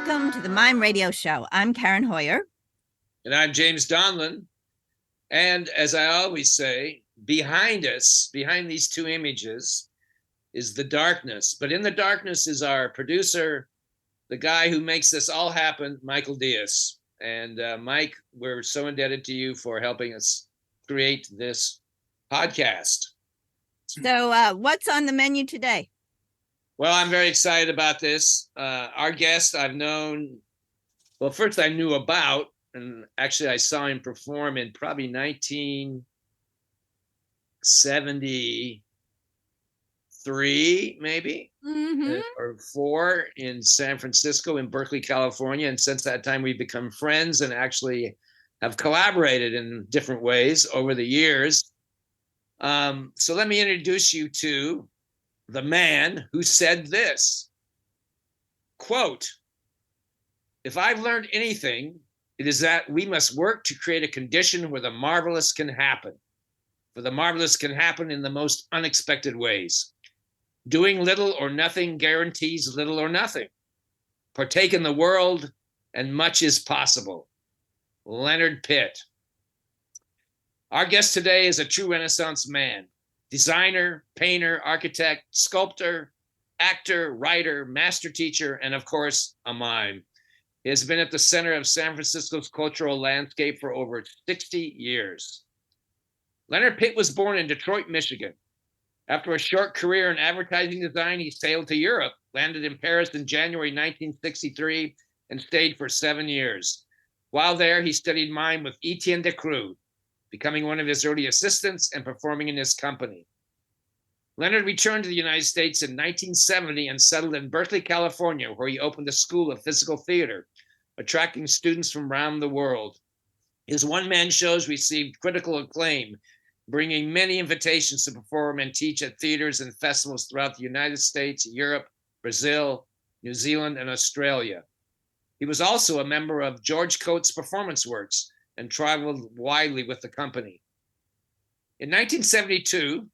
welcome to the Mime Radio Show. I'm Karen Hoyer. And I'm James Donlin. And as I always say, behind us, behind these two images, is the darkness. But in the darkness is our producer, the guy who makes this all happen, Michael Diaz. And Mike, we're so indebted to you for helping us create this podcast. So what's on the menu today? Well, I'm very excited about this. Our guest I've known, well, first I knew about, and actually I saw him perform in probably 1973, maybe, or 4 in San Francisco, in Berkeley, California. And since that time, we've become friends and actually have collaborated in different ways over the years. So let me introduce you to the man who said this, quote, "If I've learned anything, it is that we must work to create a condition where the marvelous can happen. For the marvelous can happen in the most unexpected ways. Doing little or nothing guarantees little or nothing. Partake in the world, and much is possible." Leonard Pitt. Our guest today is a true Renaissance man. Designer, painter, architect, sculptor, actor, writer, master teacher, and of course, a mime. He has been at the center of San Francisco's cultural landscape for over 60 years. Leonard Pitt was born in Detroit, Michigan. After a short career in advertising design, he sailed to Europe, landed in Paris in January 1963, and stayed for 7 years. While there, he studied mime with Etienne Decroux, becoming one of his early assistants and performing in his company. Leonard returned to the United States in 1970 and settled in Berkeley, California, where he opened a school of physical theater, attracting students from around the world. His one-man shows received critical acclaim, bringing many invitations to perform and teach at theaters and festivals throughout the United States, Europe, Brazil, New Zealand, and Australia. He was also a member of George Coates' Performance Works and traveled widely with the company. In 1972,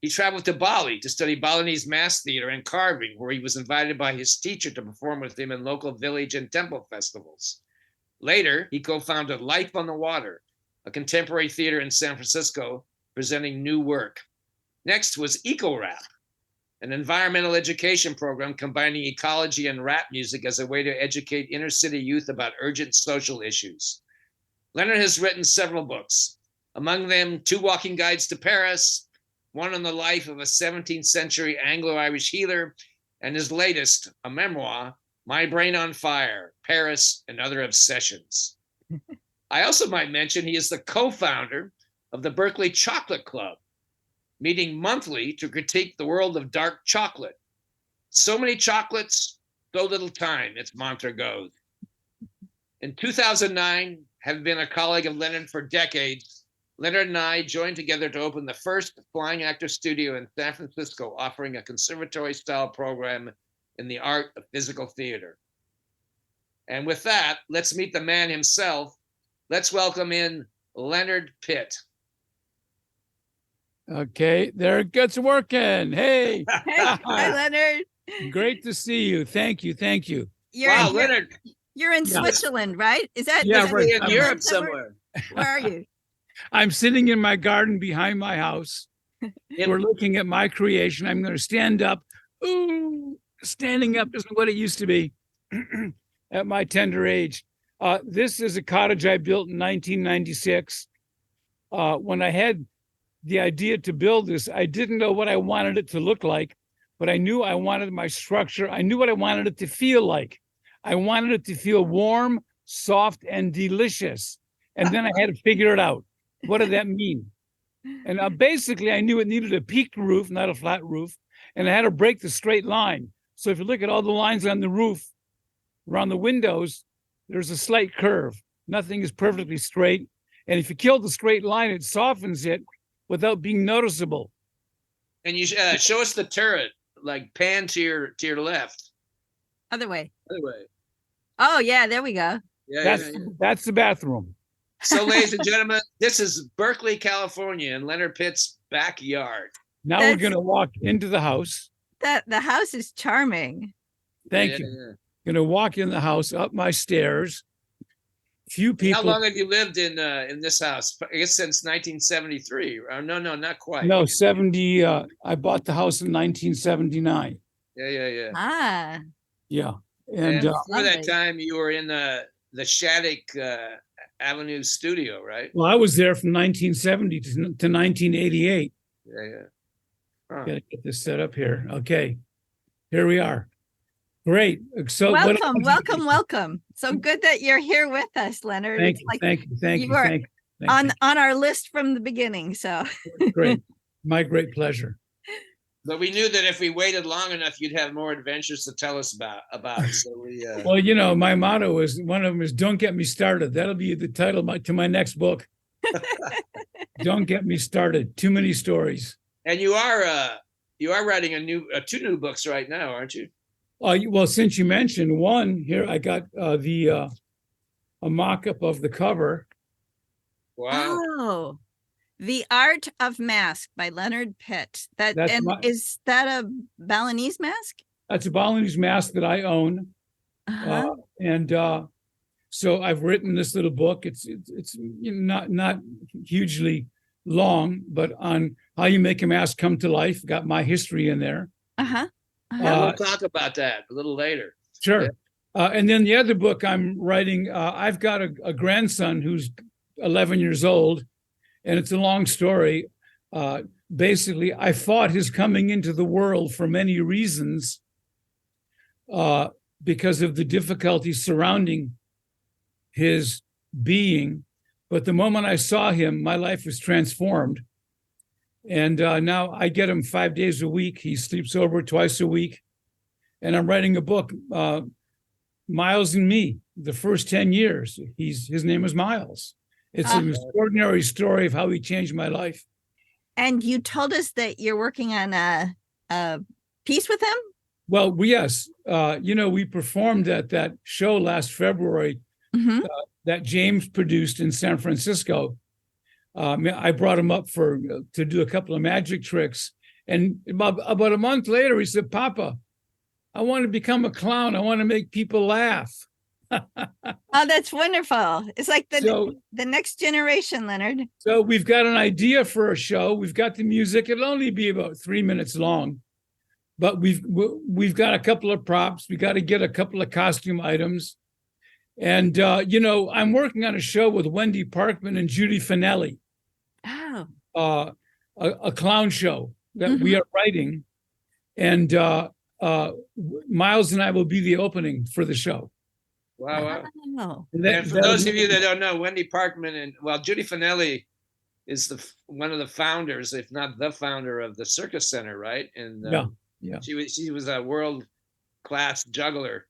he traveled to Bali to study Balinese mass theater and carving, where he was invited by his teacher to perform with him in local village and temple festivals. Later, he co-founded Life on the Water, a contemporary theater in San Francisco, presenting new work. Next was Eco Rap, an environmental education program combining ecology and rap music as a way to educate inner city youth about urgent social issues. Leonard has written several books, among them 2 Walking Guides to Paris, one on the life of a 17th century Anglo-Irish healer, and his latest, a memoir, My Brain on Fire, Paris and Other Obsessions. I also might mention he is the co-founder of the Berkeley Chocolate Club, meeting monthly to critique the world of dark chocolate. So many chocolates, so little time, its mantra goes. In 2009, having been a colleague of Leonard for decades, Leonard and I joined together to open the first flying actor studio in San Francisco, offering a conservatory-style program in the art of physical theater. And with that, let's meet the man himself. Let's welcome in Leonard Pitt. Okay, there it gets working. Hey. Hey, hi, Leonard. Great to see you. Thank you. Leonard. You're in Switzerland, right? Is that right. In Europe somewhere. Where are you? I'm sitting in my garden behind my house. We're looking at my creation. I'm going to stand up. Ooh, standing up isn't what it used to be at my tender age. This is a cottage I built in 1996. When I had the idea to build this, I didn't know what I wanted it to look like, but I knew I wanted my structure. I knew what I wanted it to feel like. I wanted it to feel warm, soft, and delicious. And then I had to figure it out. What did that mean? And basically, I knew it needed a peaked roof, not a flat roof. And I had to break the straight line. So if you look at all the lines on the roof, around the windows, there's a slight curve. Nothing is perfectly straight. And if you kill the straight line, it softens it without being noticeable. And you show us the turret, like pan to your left. Other way. Other way. Oh, yeah, there we go. Yeah, that's the bathroom. So, ladies and gentlemen, this is Berkeley, California, in Leonard Pitt's backyard. Now we're going to walk into the house. The house is charming. Thank you. going to walk in the house, up my stairs. Few people. How long have you lived in this house? I guess since 1973. No, not quite. No, 70. I bought the house in 1979. Yeah. Ah, Yeah, And and before that Lovely. time, you were in the Shattuck Avenue studio, right? well, I was there from 1970 to 1988. Yeah. Huh. Got to get this set up here. Okay, here we are. Great. So welcome. So good that you're here with us, Leonard. Thank It's you, like thank you you, are thank you. on our list from the beginning. So Great, my great pleasure. But we knew that if we waited long enough, you'd have more adventures to tell us about. So we. Well, you know, my motto is one of them is "Don't get me started." That'll be the title to my next book. Don't get me started. Too many stories. And you are writing two new books right now, aren't you? Well, since you mentioned one here, I got a mock-up of the cover. Wow. Oh, The Art of Mask by Leonard Pitt. Is that a Balinese mask? That's a Balinese mask that I own. Uh-huh. So I've written this little book. It's not hugely long, but on how you make a mask come to life. Got my history in there. Uh-huh. We'll talk about that a little later. Sure. And then the other book I'm writing, I've got a grandson who's 11 years old, and it's a long story. Basically, I fought his coming into the world for many reasons because of the difficulties surrounding his being. But the moment I saw him, my life was transformed. And now I get him 5 days a week. He sleeps over twice a week. And I'm writing a book, Miles and Me, the first 10 years. His name is Miles. It's an extraordinary story of how he changed my life. And you told us that you're working on a piece with him? Well, yes. We performed at that show last February that James produced in San Francisco. I brought him up to do a couple of magic tricks. And about a month later, he said, "Papa, I want to become a clown. I want to make people laugh." Oh, that's wonderful. It's like the next generation, Leonard. So we've got an idea for a show. We've got the music. It'll only be about 3 minutes long. But we've got a couple of props. We got to get a couple of costume items. And, I'm working on a show with Wendy Parkman and Judy Finelli. Oh. A clown show that we are writing. And Miles and I will be the opening for the show. Wow. Oh. And for those of you that don't know, Wendy Parkman Judy Finelli is one of the founders, if not the founder, of the Circus Center, right? And yeah. She was a world-class juggler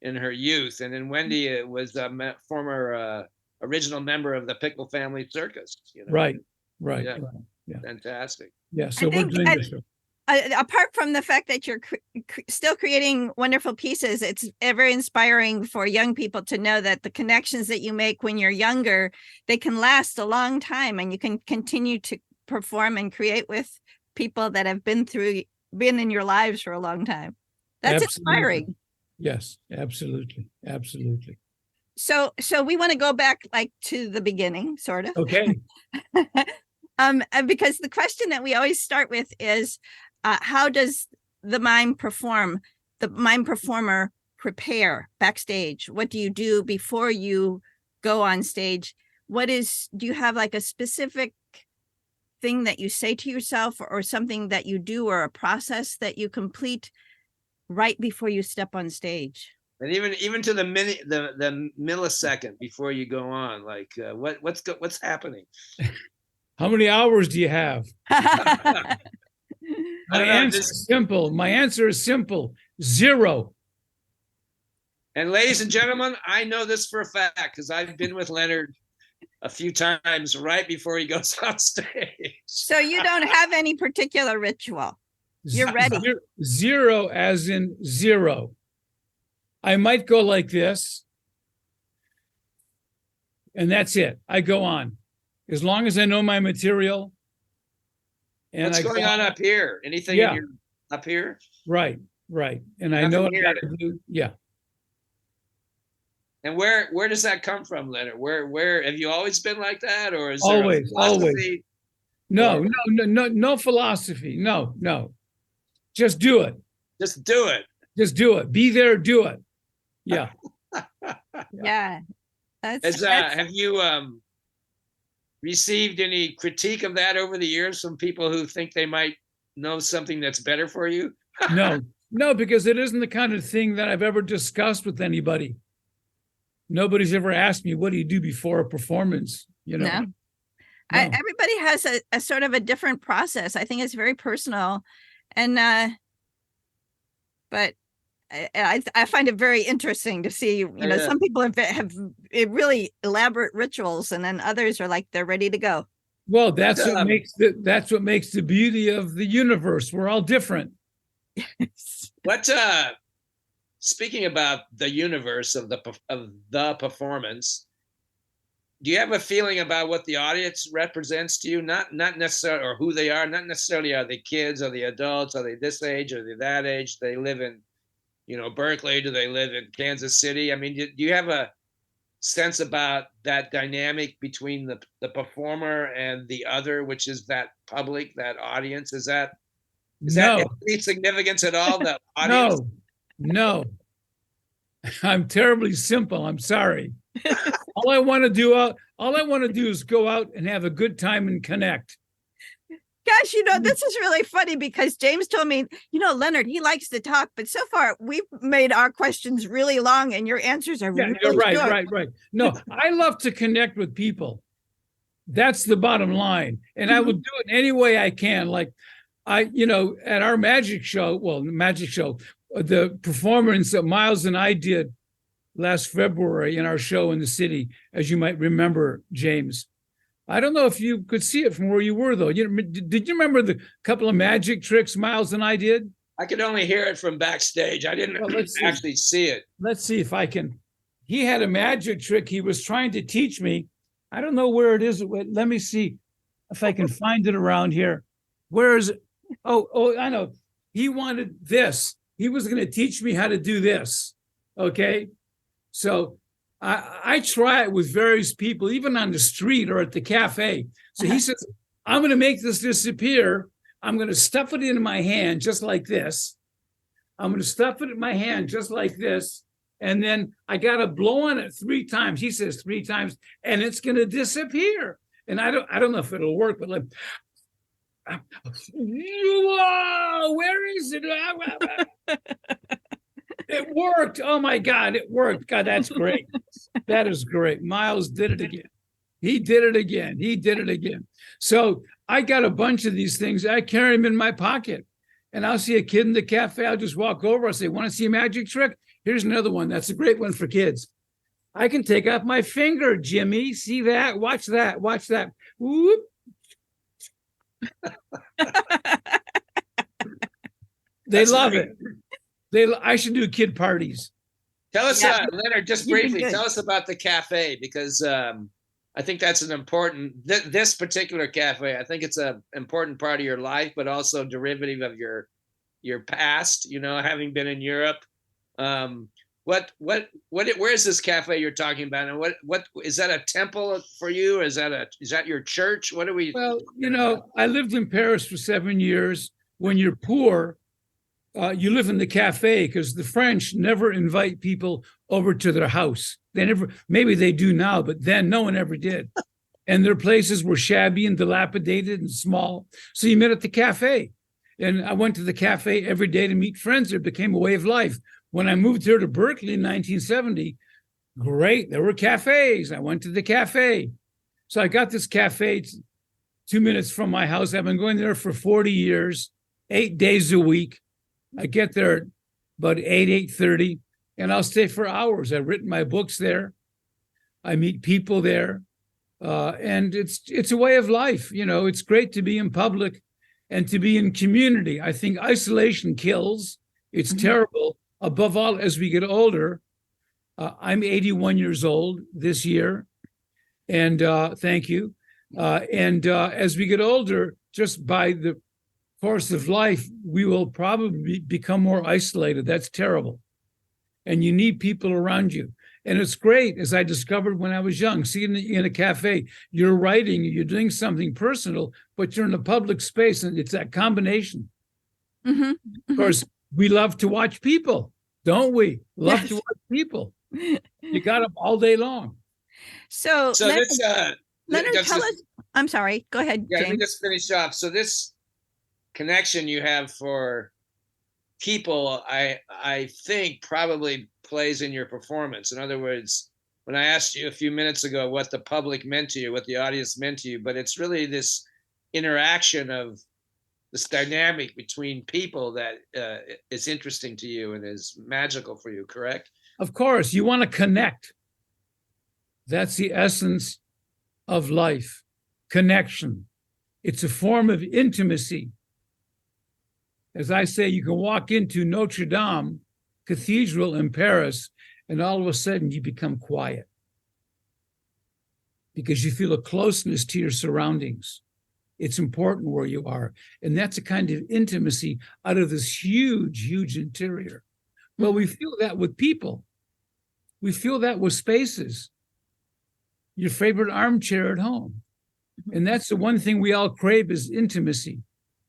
in her youth, and then Wendy was a former original member of the Pickle Family Circus. Right. Yeah. Fantastic. Yeah. So we're doing this. Apart from the fact that you're still creating wonderful pieces, it's very inspiring for young people to know that the connections that you make when you're younger, they can last a long time, and you can continue to perform and create with people that have been in your lives for a long time. That's inspiring. Yes, absolutely. So we want to go back to the beginning, sort of. Okay. Because the question that we always start with is, how does the mime performer prepare backstage? What do you do before you go on stage? Do you have a specific thing that you say to yourself, or something that you do, or a process that you complete right before you step on stage? And even to the millisecond before you go on, what's happening? How many hours do you have? My answer is simple. 0. And ladies and gentlemen, I know this for a fact because I've been with Leonard a few times right before he goes on stage. So you don't have any particular ritual. You're ready. 0 as in 0. I might go like this, and that's it. I go on. As long as I know my material. And what's going on up here? Anything up here? Right. And I know what I got to do. Yeah. And where does that come from, Leonard? Where have you always been like that, or is there Always, a philosophy? No, no philosophy. No. Just do it. Just do it. Just do it. Be there, do it. Yeah. Yeah. That's Have you received any critique of that over the years from people who think they might know something that's better for you? No, because it isn't the kind of thing that I've ever discussed with anybody. Nobody's ever asked me, what do you do before a performance? You know, no. Everybody has a sort of a different process. I think it's very personal. And, but I find it very interesting to see, some people have really elaborate rituals, and then others are like, they're ready to go. Well, that's what makes the beauty of the universe. We're all different. Speaking about the universe of the performance, do you have a feeling about what the audience represents to you? Not necessarily, or who they are, not necessarily are they kids, are they adults, are they this age, are they that age? Do they live in, Berkeley? Do they live in Kansas City? I mean, do you have a sense about that dynamic between the performer and the other, which is that public, that audience? Is that any significance at all? The audience? No. I'm terribly simple. I'm sorry. All I want to do is go out and have a good time and connect. Gosh, this is really funny because James told me, Leonard, he likes to talk, but so far we've made our questions really long and your answers are really you're right, short. right. No, I love to connect with people. That's the bottom line. And I will do it any way I can. Like at our magic show, the performance that Miles and I did last February in our show in the city, as you might remember, James. I don't know if you could see it from where you were, though. Did you remember the couple of magic tricks Miles and I did? I could only hear it from backstage. I didn't actually see it. Let's see if I can. He had a magic trick he was trying to teach me. I don't know where it is. Let me see if I can find it around here. Where is it? Oh, I know. He wanted this. He was going to teach me how to do this. Okay. So I try it with various people, even on the street or at the cafe. So he says, I'm going to make this disappear. I'm going to stuff it into my hand just like this. I'm going to stuff it in my hand just like this. And then I got to blow on it 3 times. He says 3 times, and it's going to disappear. And I don't know if it'll work, but like, whoa, where is it? It worked. Oh my God, it worked. God, that's great. That is great. Miles did it again. He did it again. So I got a bunch of these things. I carry them in my pocket. And I'll see a kid in the cafe. I'll just walk over. I'll say, want to see a magic trick? Here's another one. That's a great one for kids. I can take off my finger, Jimmy. See that? Watch that. Watch that. Whoop. They love it. I should do kid parties. Tell us, Leonard, just briefly, tell us about the cafe, because I think that's an important, this particular cafe, I think it's an important part of your life, but also derivative of your past, having been in Europe. Where is this cafe you're talking about? And what is that a temple for you? Is that your church? What are we? Well, I lived in Paris for 7 years. When you're poor, you live in the cafe, because the French never invite people over to their house. They never, maybe they do now, but then no one ever did. And their places were shabby and dilapidated and small. So you met at the cafe. And I went to the cafe every day to meet friends. It became a way of life. When I moved here to Berkeley in 1970, great, there were cafes. I went to the cafe. So I got this cafe 2 minutes from my house. I've been going there for 40 years, 8 days a week. I get there about 8:30, and I'll stay for hours. I've written my books there. I meet people there. And it's a way of life. It's great to be in public and to be in community. I think isolation kills. It's terrible. Above all, as we get older, I'm 81 years old this year. And thank you. As we get older, just by the course of life, we will probably become more isolated. That's terrible. And you need people around you. And it's great, as I discovered when I was young, seeing in a cafe, you're writing, you're doing something personal, but you're in a public space, and it's that combination. Mm-hmm. Of course, we love to watch people, don't we? Love Yes. to watch people. You got up all day long. So Leonard, this Leonard, tell us. I'm sorry. Go ahead, Yeah, let me James. just finish off. So this connection you have for people, I think probably plays in your performance. In other words, when I asked you a few minutes ago what the public meant to you, what the audience meant to you, but it's really this interaction of this dynamic between people that is interesting to you and is magical for you, correct? Of course, you want to connect. That's the essence of life, connection. It's a form of intimacy. As I say, you can walk into Notre Dame Cathedral in Paris, and all of a sudden you become quiet because you feel a closeness to your surroundings. It's important where you are. And that's a kind of intimacy out of this huge, huge interior. Well, we feel that with people. We feel that with spaces. Your favorite armchair at home. And that's the one thing we all crave is intimacy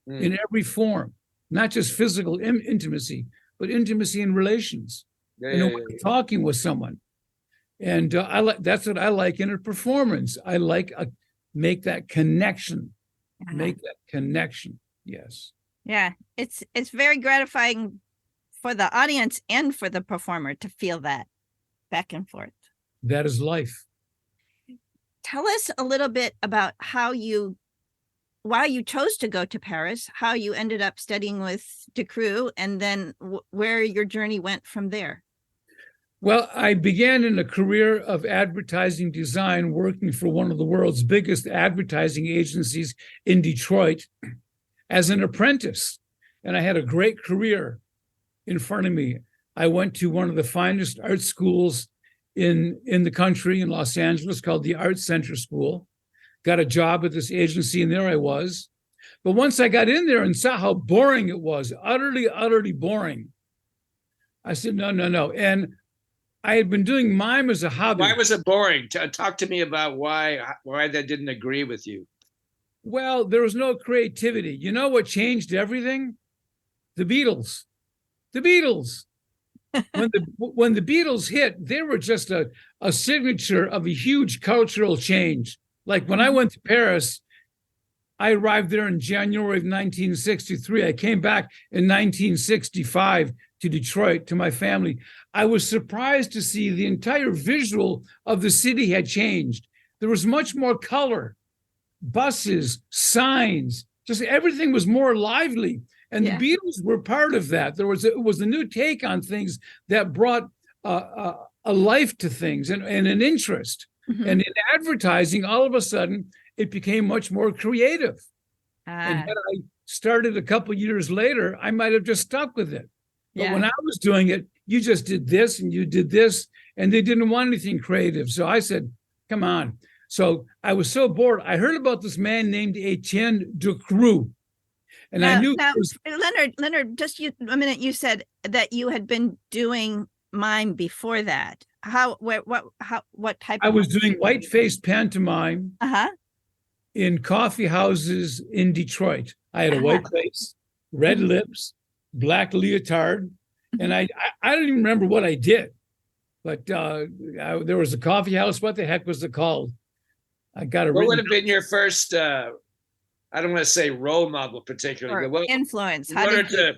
in every form, not just physical intimacy, but intimacy in relations. Talking with someone. And that's what I like in a performance. I like make that connection. Make that connection. Yes. Yeah, it's very gratifying for the audience and for the performer to feel that back and forth. That is life. Tell us a little bit about why you chose to go to Paris, how you ended up studying with Ducreux, and then where your journey went from there. Well, I began in a career of advertising design, working for one of the world's biggest advertising agencies in Detroit as an apprentice. And I had a great career in front of me. I went to one of the finest art schools in the country in Los Angeles called the Art Center School. Got a job at this agency, and there I was. But once I got in there and saw how boring it was, utterly, utterly boring, I said, no. And I had been doing mime as a hobby. Why was it boring? Talk to me about why that didn't agree with you. Well, there was no creativity. You know what changed everything? The Beatles. The Beatles. When the Beatles hit, they were just a signature of a huge cultural change. Like when I went to Paris, I arrived there in January of 1963. I came back in 1965 to Detroit, to my family. I was surprised to see the entire visual of the city had changed. There was much more color, buses, signs, just everything was more lively. And the Beatles were part of that. It was a new take on things that brought a life to things and an interest. Mm-hmm. And in advertising, all of a sudden, it became much more creative. And had I started a couple of years later, I might have just stuck with it. But when I was doing it, you just did this and you did this, and they didn't want anything creative. So I said, come on. So I was so bored. I heard about this man named Etienne Ducreux. And I knew Leonard, just a minute, you said that you had been doing mime before that. What type I was doing white-faced pantomime in coffee houses in Detroit. I had a white face, red lips, black leotard, and I don't even remember what I did, but there was a coffee house. What the heck was it called? I got it. What would have been your first? I don't want to say role model particularly. Or influence. In order to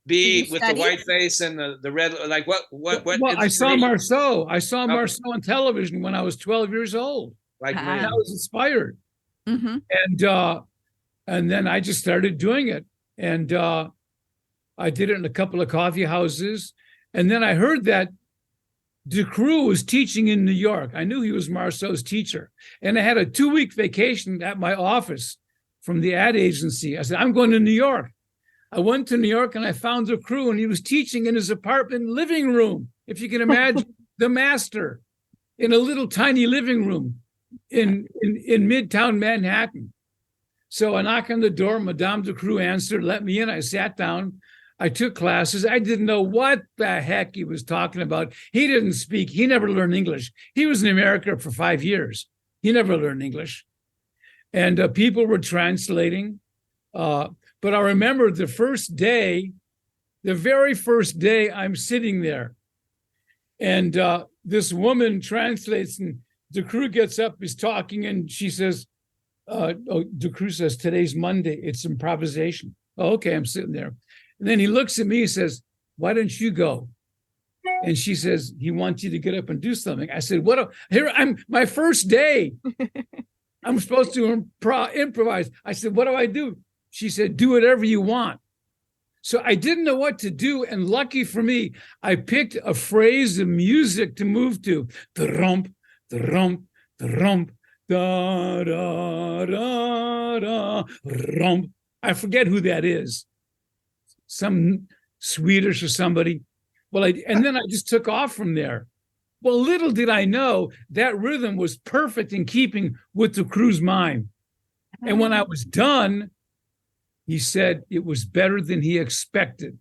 be with the white face and the red, like what? Well, I saw Marceau. I saw Marceau on television when I was 12 years old. Like me. I was inspired, and then I just started doing it, and I did it in a couple of coffee houses, and then I heard that Ducreux was teaching in New York. I knew he was Marceau's teacher, and I had a 2-week vacation at my office from the ad agency. I said, I'm going to New York. I went to New York and I found Ducreux, and he was teaching in his apartment living room. If you can imagine the master in a little tiny living room in Midtown Manhattan. So I knocked on the door. Madame Ducreux answered, let me in. I sat down. I took classes. I didn't know what the heck he was talking about. He didn't speak. He never learned English. He was in America for 5 years. He never learned English. And people were translating. But I remember the very first day I'm sitting there. And this woman translates, and the crew gets up, is talking, and she says, the crew says, today's Monday. It's improvisation. Oh, okay, I'm sitting there. And then he looks at me and says, why don't you go? And she says, he wants you to get up and do something. I said, here I'm my first day. I'm supposed to improvise. I said, what do I do? She said, do whatever you want. So I didn't know what to do. And lucky for me, I picked a phrase of music to move to. The rump, the rump, the rump, da, da, da, da, rump. I forget who that is. Some Swedish or somebody. And then I just took off from there. Well, little did I know that rhythm was perfect in keeping with the crew's mime. And when I was done, he said it was better than he expected.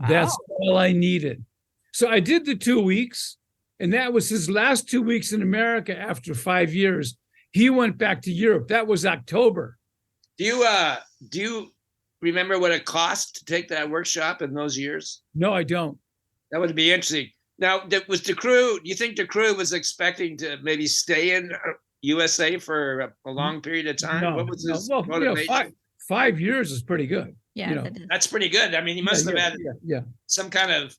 Wow. That's all I needed. So I did the 2 weeks, and that was his last 2 weeks in America after 5 years. He went back to Europe. That was October. Do you remember what it cost to take that workshop in those years? No, I don't. That would be interesting. Now, was the crew, do you think the crew was expecting to maybe stay in USA for a long period of time? No, what was his motivation? You know, 5 years is pretty good. Yeah, you know. That's pretty good. I mean, he must have had some kind of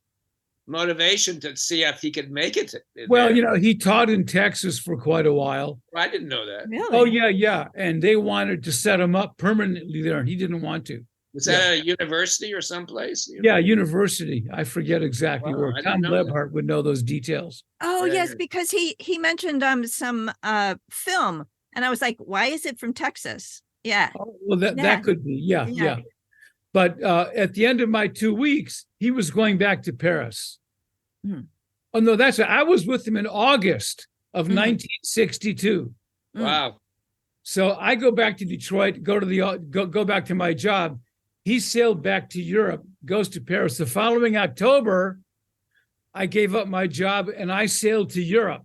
motivation to see if he could make it. Well, you know, he taught in Texas for quite a while. I didn't know that. Really? Oh, yeah. And they wanted to set him up permanently there, and he didn't want to. Was that a university or someplace? Yeah, university. I forget exactly where. Tom Lebhart would know those details. Oh, yes, because he mentioned some film, and I was like, why is it from Texas? Yeah. Oh, well, that could be. Yeah. But at the end of my 2 weeks, he was going back to Paris. Oh, no, I was with him in August of 1962. Wow. So I go back to Detroit, go back to my job. He sailed back to Europe, goes to Paris. The following October, I gave up my job and I sailed to Europe.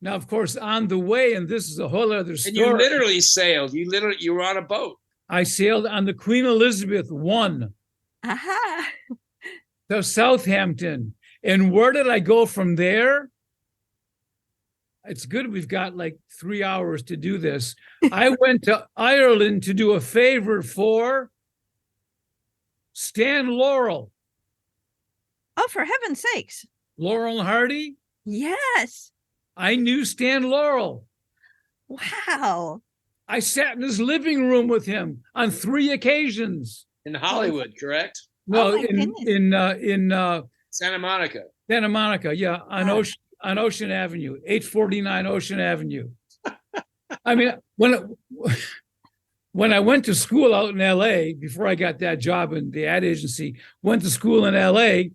Now, of course, on the way, and this is a whole other story. And you literally sailed. You were on a boat. I sailed on the Queen Elizabeth I. To Southampton. And where did I go from there? It's good we've got like 3 hours to do this. I went to Ireland to do a favor for Stan Laurel. Oh, for heaven's sakes. Laurel and Hardy? Yes. I knew Stan Laurel. Wow. I sat in his living room with him on 3 occasions. In Hollywood, correct? No, in Santa Monica. Santa Monica, yeah, on Ocean Avenue, 849 Ocean Avenue. I mean, when I went to school out in LA, before I got that job in the ad agency, went to school in LA,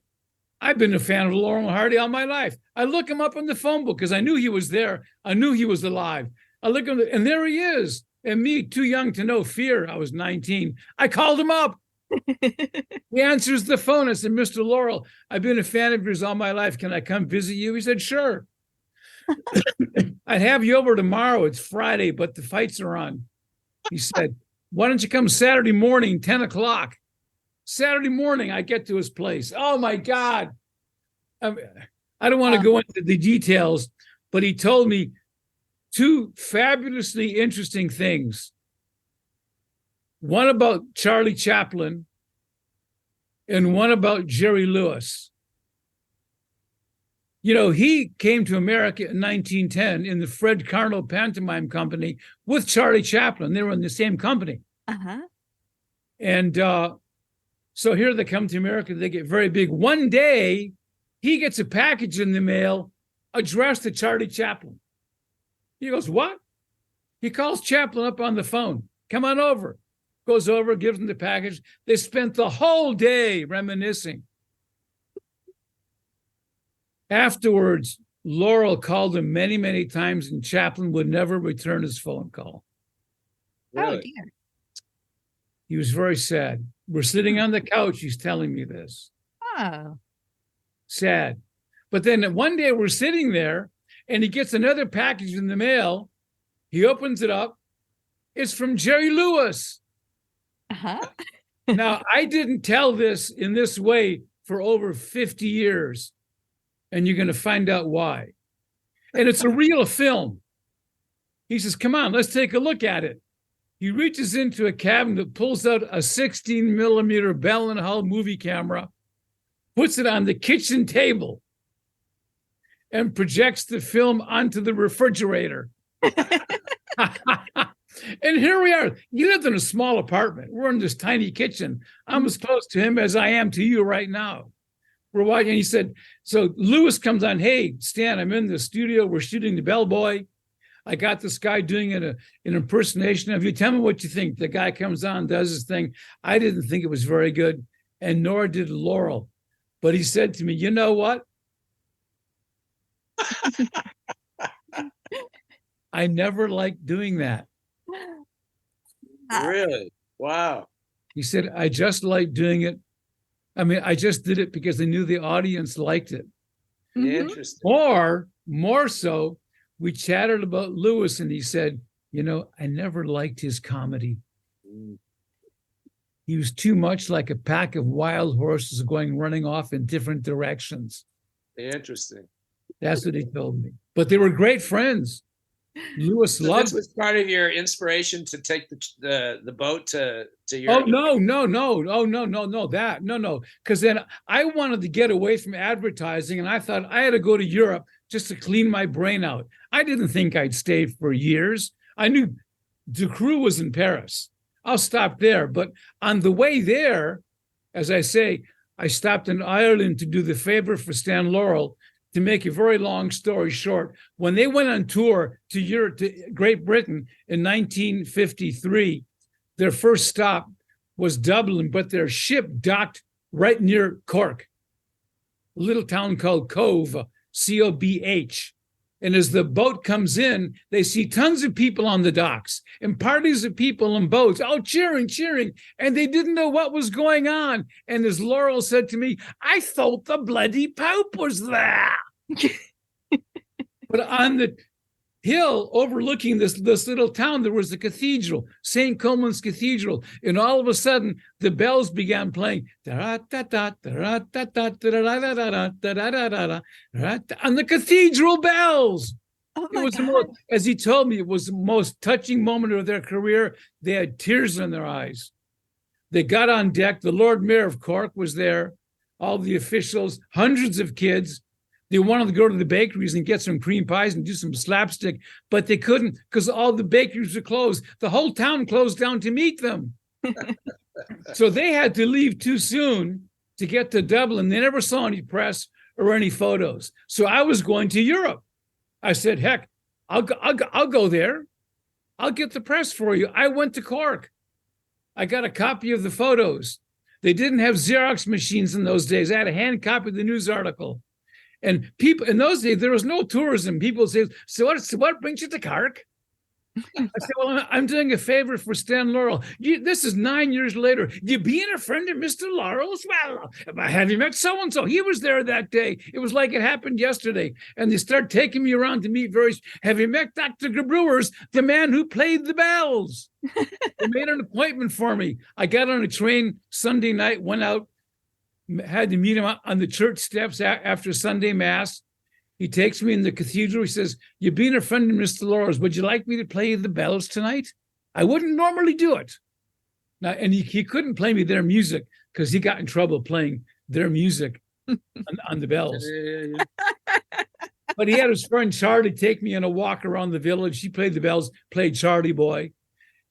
I've been a fan of Laurel and Hardy all my life. I look him up in the phone book because I knew he was there. I knew he was alive. I look at him, and there he is. And me, too young to know fear, I was 19. I called him up. He answers the phone. I said, Mr. Laurel, I've been a fan of yours all my life. Can I come visit you? He said, sure. I'd have you over tomorrow. It's Friday, but the fights are on. He said, why don't you come Saturday morning, 10 o'clock? Saturday morning, I get to his place. Oh, my God. I don't want to go into the details, but he told me 2 fabulously interesting things. One about Charlie Chaplin and one about Jerry Lewis. You know, he came to America in 1910 in the Fred Carnell Pantomime Company with Charlie Chaplin. They were in the same company. And so here they come to America. They get very big. One day, he gets a package in the mail addressed to Charlie Chaplin. He goes, what? He calls Chaplin up on the phone. Come on over. Goes over, gives him the package. They spent the whole day reminiscing. Afterwards, Laurel called him many, many times, and Chaplin would never return his phone call. Really? Oh, dear. He was very sad. We're sitting on the couch. He's telling me this. Oh. Sad. But then one day we're sitting there and he gets another package in the mail. He opens it up. It's from Jerry Lewis. Uh-huh. Now, I didn't tell this in this way for over 50 years. And you're going to find out why. And it's a real film. He says, come on, let's take a look at it. He reaches into a cabinet, pulls out a 16 millimeter Bell & Howell movie camera, puts it on the kitchen table, and projects the film onto the refrigerator. And here we are. He lived in a small apartment. We're in this tiny kitchen. I'm as close to him as I am to you right now. We're watching. He said, so Lewis comes on, hey, Stan, I'm in the studio. We're shooting The Bellboy. I got this guy doing an impersonation of you. Tell me what you think. The guy comes on, does his thing. I didn't think it was very good, and nor did Laurel. But he said to me, you know what? I never liked doing that. Really? Wow. He said, I just like doing it. I mean, I just did it because I knew the audience liked it. Interesting. Or more so, we chatted about Lewis and he said, you know, I never liked his comedy. He was too much like a pack of wild horses running off in different directions. Interesting. That's what he told me. But they were great friends. Lewis loved. This was part of your inspiration to take the boat to Europe. Oh no. Because then I wanted to get away from advertising, and I thought I had to go to Europe just to clean my brain out. I didn't think I'd stay for years. I knew the crew was in Paris. I'll stop there. But on the way there, as I say, I stopped in Ireland to do the favor for Stan Laurel. To make a very long story short, when they went on tour to Europe, to Great Britain in 1953, their first stop was Dublin, but their ship docked right near Cork, a little town called Cobh, C-O-B-H. And as the boat comes in, they see tons of people on the docks and parties of people on boats, all cheering. And they didn't know what was going on. And as Laurel said to me, I thought the bloody Pope was there. But on the hill overlooking this little town, there was a cathedral, St. Colman's Cathedral. And all of a sudden, the bells began playing on the cathedral bells. Oh It was the most, as he told me, it was the most touching moment of their career. They had tears in their eyes. They got on deck. The Lord Mayor of Cork was there, all the officials, hundreds of kids. They wanted to go to the bakeries and get some cream pies and do some slapstick, but they couldn't because all the bakeries were closed. The whole town closed down to meet them. So they had to leave too soon to get to Dublin. They never saw any press or any photos. So I was going to Europe. I said, heck, I'll go there. I'll get the press for you. I went to Cork. I got a copy of the photos. They didn't have Xerox machines in those days. I had a hand copy of the news article. And people in those days, there was no tourism. People say, so what brings you to Cork? I said, well, I'm doing a favor for Stan Laurel. This is 9 years later. You being a friend of Mr. Laurel's? Well, have you met so-and-so? He was there that day. It was like it happened yesterday. And they start taking me around to meet have you met Dr. Gebrewers, the man who played the bells? They made an appointment for me. I got on a train Sunday night, went out, had to meet him on the church steps after Sunday Mass. He takes me in the cathedral. He says, you've been a friend of Mr. Laurel's. Would you like me to play the bells tonight? I wouldn't normally do it. Now, and he couldn't play me their music because he got in trouble playing their music on the bells. But he had his friend Charlie take me on a walk around the village. He played the bells, played Charlie Boy.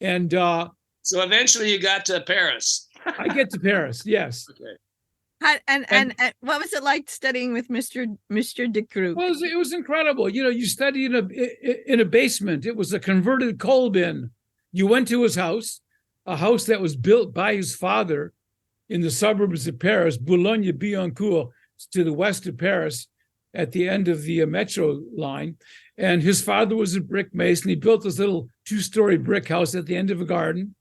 And so eventually you got to Paris. I get to Paris, yes. Okay. And what was it like studying with Mr. de Kroeg? Well, it was incredible. You know, you study in a basement. It was a converted coal bin. You went to his house, a house that was built by his father in the suburbs of Paris, Boulogne-Billancourt, to the west of Paris, at the end of the metro line. And his father was a brick mason. He built this little 2-story brick house at the end of a garden.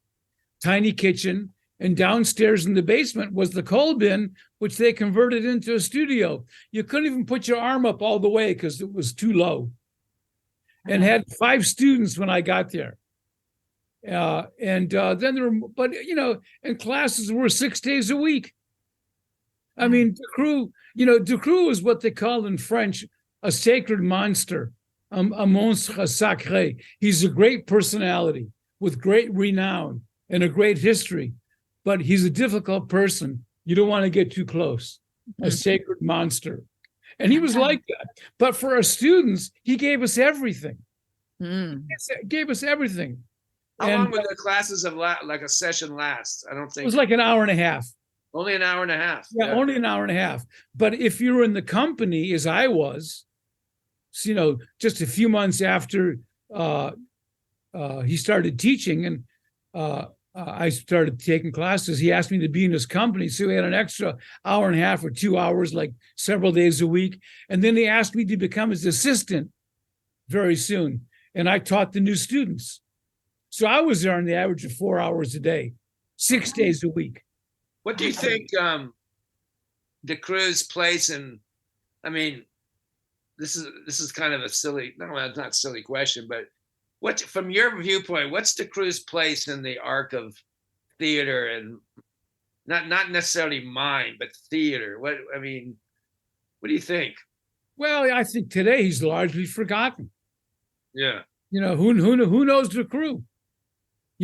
tiny kitchen, and downstairs in the basement was the coal bin, which they converted into a studio. You couldn't even put your arm up all the way because it was too low. And had 5 students when I got there. Then there were, but and classes were 6 days a week. I mean, Ducreux is what they call in French a sacred monster, a monstre sacré. He's a great personality with great renown and a great history, but he's a difficult person. You don't want to get too close. A sacred monster. And he was like that. But for our students, he gave us everything. He gave us everything. How long would the classes of like a session last? I don't think it was like an hour and a half. Only an hour and a half. Yeah, only an hour and a half. But if you were in the company, as I was, just a few months after he started teaching and I started taking classes, he asked me to be in his company. So we had an extra hour and a half or 2 hours, like several days a week. And then he asked me to become his assistant very soon. And I taught the new students. So I was there on the average of 4 hours a day, 6 days a week. What do you think Ducreux's place in, I mean, this is kind of a silly, no, it's not a silly question, but from your viewpoint, what's Ducreux's place in the arc of theater and not necessarily mime, but theater? What do you think? Well, I think today he's largely forgotten. Yeah. Who knows Ducreux?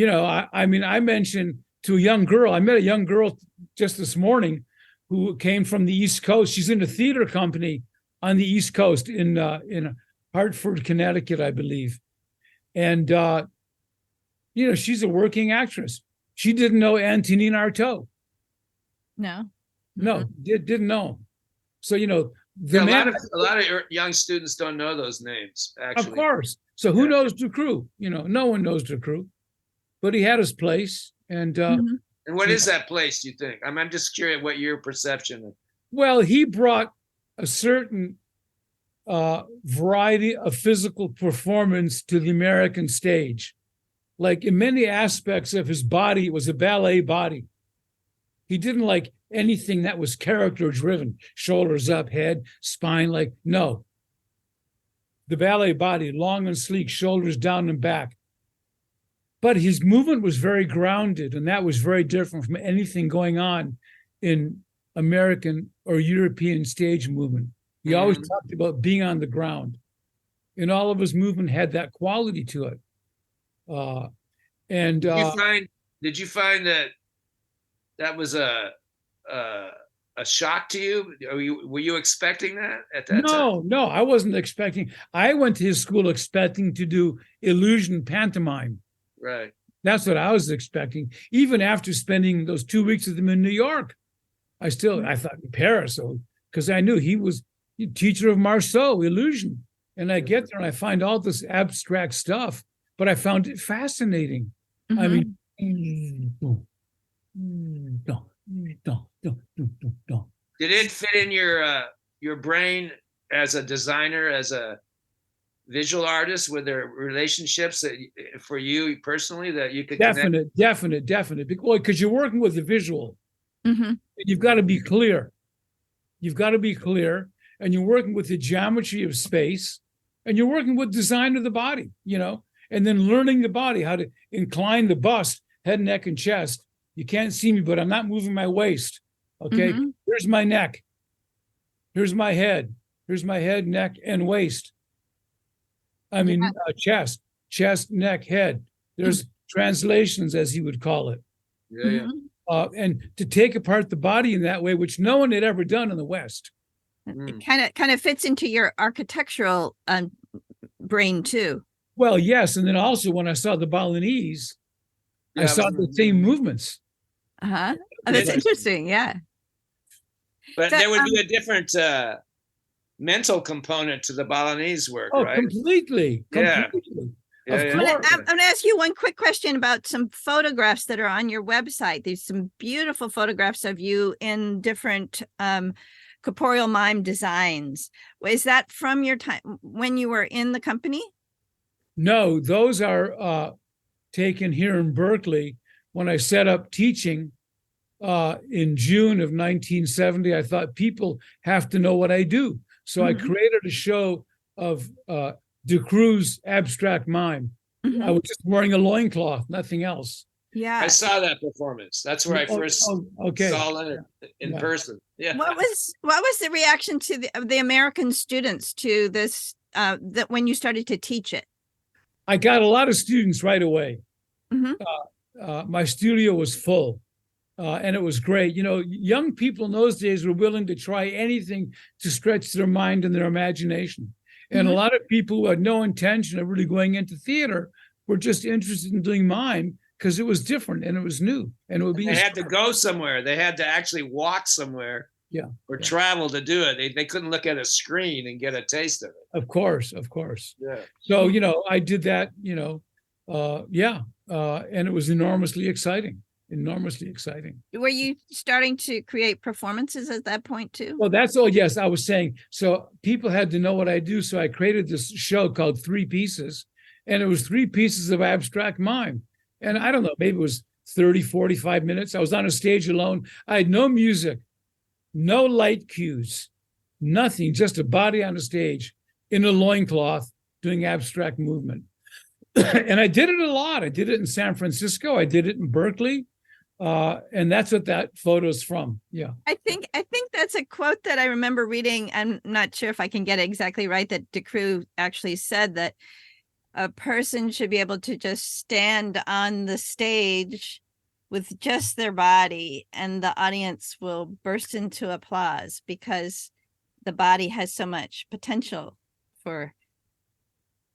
I mentioned to a young girl, I met a young girl just this morning who came from the East Coast. She's in a theater company on the East Coast in Hartford, Connecticut, I believe. And, she's a working actress. She didn't know Antonin Artaud. No. No, didn't know. So, a lot of young students don't know those names, actually. Of course. So who knows Ducreux? No one knows Ducreux. But he had his place. And what is that place, do you think? I'm just curious what your perception is. Well, he brought a certain variety of physical performance to the American stage. Like in many aspects of his body, it was a ballet body. He didn't like anything that was character driven, shoulders up, head, spine, no. The ballet body, long and sleek, shoulders down and back. But his movement was very grounded, and that was very different from anything going on in American or European stage movement. He always talked about being on the ground, and all of his movement had that quality to it. Did you find that was a shock to you? Were you expecting that at that time? No, I wasn't expecting. I went to his school expecting to do illusion pantomime. Right. That's what I was expecting. Even after spending those 2 weeks with him in New York, I thought in Paris, because I knew he was the teacher of Marceau, illusion. And I get there and I find all this abstract stuff, but I found it fascinating. I mean, did it fit in your brain as a designer, as a visual artist? Were there relationships that for you personally that you could definite because you're working with the visual. You've got to be clear, and you're working with the geometry of space, and you're working with design of the body, and then learning the body, how to incline the bust, head, neck, and chest. You can't see me, but I'm not moving my waist. Okay, here's my neck, here's my head, neck, and waist. Chest, neck, head. There's translations, as he would call it. Yeah. And to take apart the body in that way, which no one had ever done in the West. It kind of fits into your architectural brain too. Well, yes, and then also when I saw the Balinese, I saw the same movements. Oh, that's interesting. Yeah. But there would be a different mental component to the Balinese work, right? Completely. Yeah. I'm going to ask you one quick question about some photographs that are on your website. There's some beautiful photographs of you in different corporeal mime designs. Is that from your time when you were in the company? No, those are taken here in Berkeley when I set up teaching in June of 1970, I thought people have to know what I do. So I created a show of DeCrew's abstract mime. I was just wearing a loincloth, nothing else. Yeah. I saw that performance. That's where I first saw Leonard in person. Yeah. What was the reaction to the American students to this that when you started to teach it? I got a lot of students right away. My studio was full, and it was great. You know, young people in those days were willing to try anything to stretch their mind and their imagination. And a lot of people who had no intention of really going into theater were just interested in doing mime because it was different and it was new. And it would be. They had to go somewhere. They had to actually walk somewhere. Or travel to do it. They couldn't look at a screen and get a taste of it. Of course. Yeah. So, you know, I did that, you know, and it was enormously exciting. Were you starting to create performances at that point too? Well, that's all. Yes, I was saying. So people had to know what I do. So I created this show called 3 Pieces, and it was 3 pieces of abstract mime. And I don't know, maybe it was 30, 45 minutes. I was on a stage alone. I had no music, no light cues, nothing, just a body on a stage in a loincloth doing abstract movement. And I did it a lot. I did it in San Francisco. I did it in Berkeley. And that's what that photo's from. Yeah. I think that's a quote that I remember reading. I'm not sure if I can get it exactly right, that DeCrew actually said that a person should be able to just stand on the stage with just their body and the audience will burst into applause because the body has so much potential for.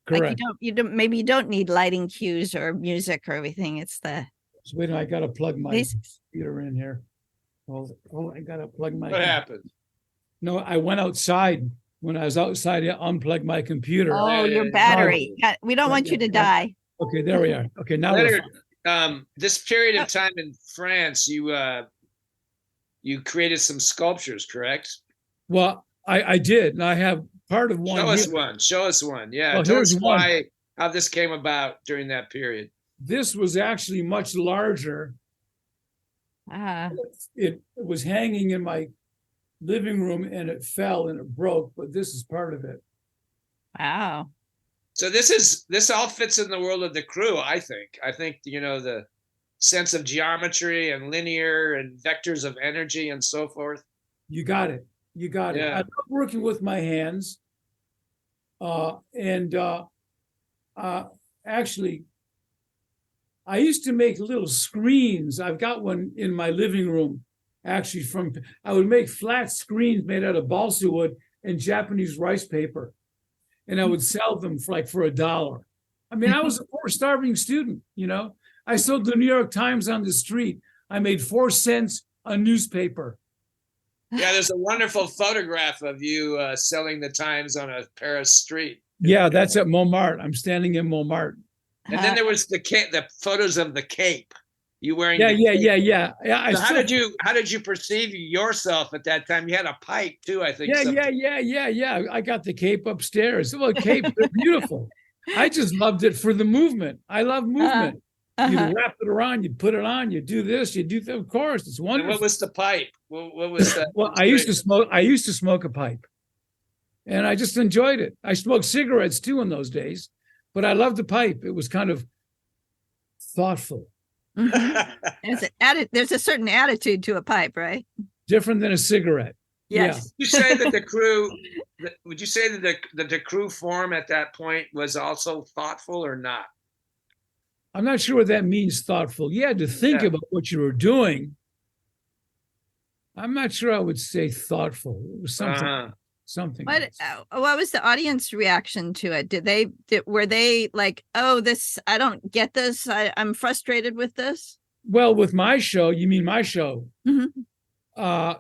Correct. Like you don't need lighting cues or music or everything. It's the. So wait, I gotta plug my computer in here. I gotta plug my. What happened? No, I went outside. When I was outside, I unplugged my computer. Oh, your battery. We don't want you to die. Okay, there we are. Okay, now Leonard, this period of time in France, you created some sculptures, correct? Well, I did, and I have part of one. Show us one. Yeah, well, tell us how this came about during that period. This was actually much larger. It was hanging in my living room and it fell and it broke, but this is part of it. Wow. So this all fits in the world of DeCrew, I think. I think, you know, the sense of geometry and linear and vectors of energy and so forth. You got it. I love working with my hands. Actually, I used to make little screens. I've got one in my living room. Actually, I would make flat screens made out of balsa wood and Japanese rice paper, and I would sell them for $1. I mean, I was a poor, starving student. You know, I sold the New York Times on the street. I made 4 cents a newspaper. Yeah, there's a wonderful photograph of you selling the Times on a Paris street. Yeah, that's at Montmartre. I'm standing in Montmartre. And then there was the photos of the cape. You wearing? Yeah. So how did you perceive yourself at that time? You had a pipe too, I think. Yeah. I got the cape upstairs. Well, capes are beautiful. I just loved it for the movement. I love movement. You wrap it around, you put it on, you do this, you do that. Of course, it's wonderful. And what was the pipe? What was that? Well, I used to smoke a pipe, and I just enjoyed it. I smoked cigarettes too in those days, but I loved the pipe. It was kind of thoughtful. There's a certain attitude to a pipe, right? Different than a cigarette. Yes. Yeah. You say that would you say that the DeCrew form at that point was also thoughtful or not? I'm not sure what that means, thoughtful. You had to think about what you were doing. I'm not sure I would say thoughtful. It was something. What was the audience reaction to it? Were they like, oh, this, I don't get this. I'm frustrated with this. Well, with my show, you mean my show? Mm-hmm.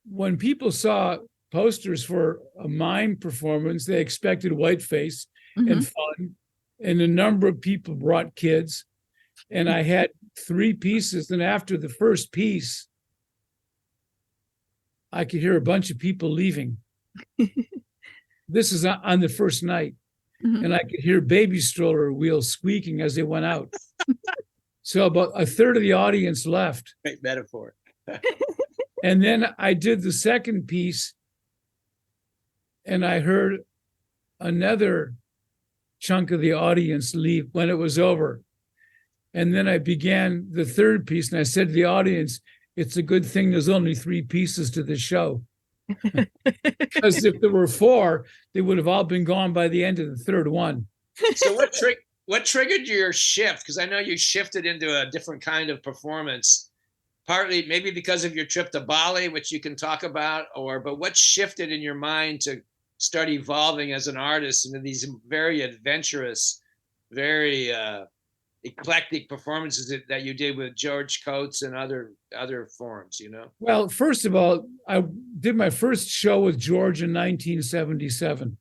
When people saw posters for a mime performance, they expected whiteface and fun. And a number of people brought kids. And I had 3 pieces. And after the first piece, I could hear a bunch of people leaving. This is on the first night. And I could hear baby stroller wheels squeaking as they went out. So about a third of the audience left. Great metaphor. And then I did the second piece, and I heard another chunk of the audience leave when it was over. And then I began the third piece, and I said to the audience, it's a good thing there's only 3 pieces to the show. Because if there were 4, they would have all been gone by the end of the third one. So what triggered your shift? Because I know you shifted into a different kind of performance, partly maybe because of your trip to Bali, which you can talk about, but what shifted in your mind to start evolving as an artist into these very adventurous, very eclectic performances that you did with George Coates and other forms, Well, first of all, I did my first show with George in 1977,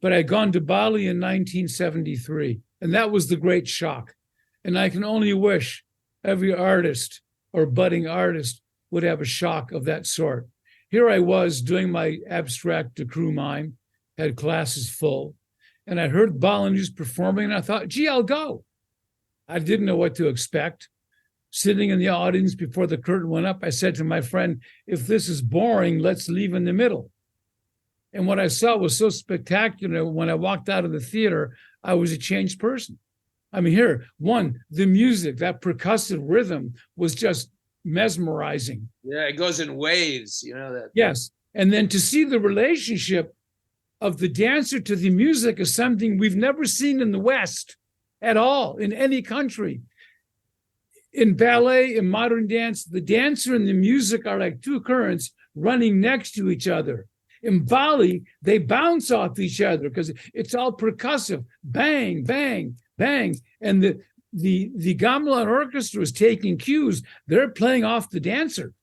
but I'd gone to Bali in 1973, and that was the great shock. And I can only wish every artist or budding artist would have a shock of that sort. Here I was doing my abstract decru mime, had classes full, and I heard Balinese performing, and I thought, gee, I'll go. I didn't know what to expect. Sitting in the audience before the curtain went up, I said to my friend, if this is boring, let's leave in the middle. And what I saw was so spectacular. When I walked out of the theater, I was a changed person. I mean, the music, that percussive rhythm was just mesmerizing. Yeah, it goes in waves, that. Yes. And then to see the relationship of the dancer to the music is something we've never seen in the West at all, in any country. In ballet, in modern dance, the dancer and the music are like 2 currents running next to each other. In Bali, they bounce off each other because it's all percussive. Bang, bang, bang. And the gamelan orchestra is taking cues. They're playing off the dancer.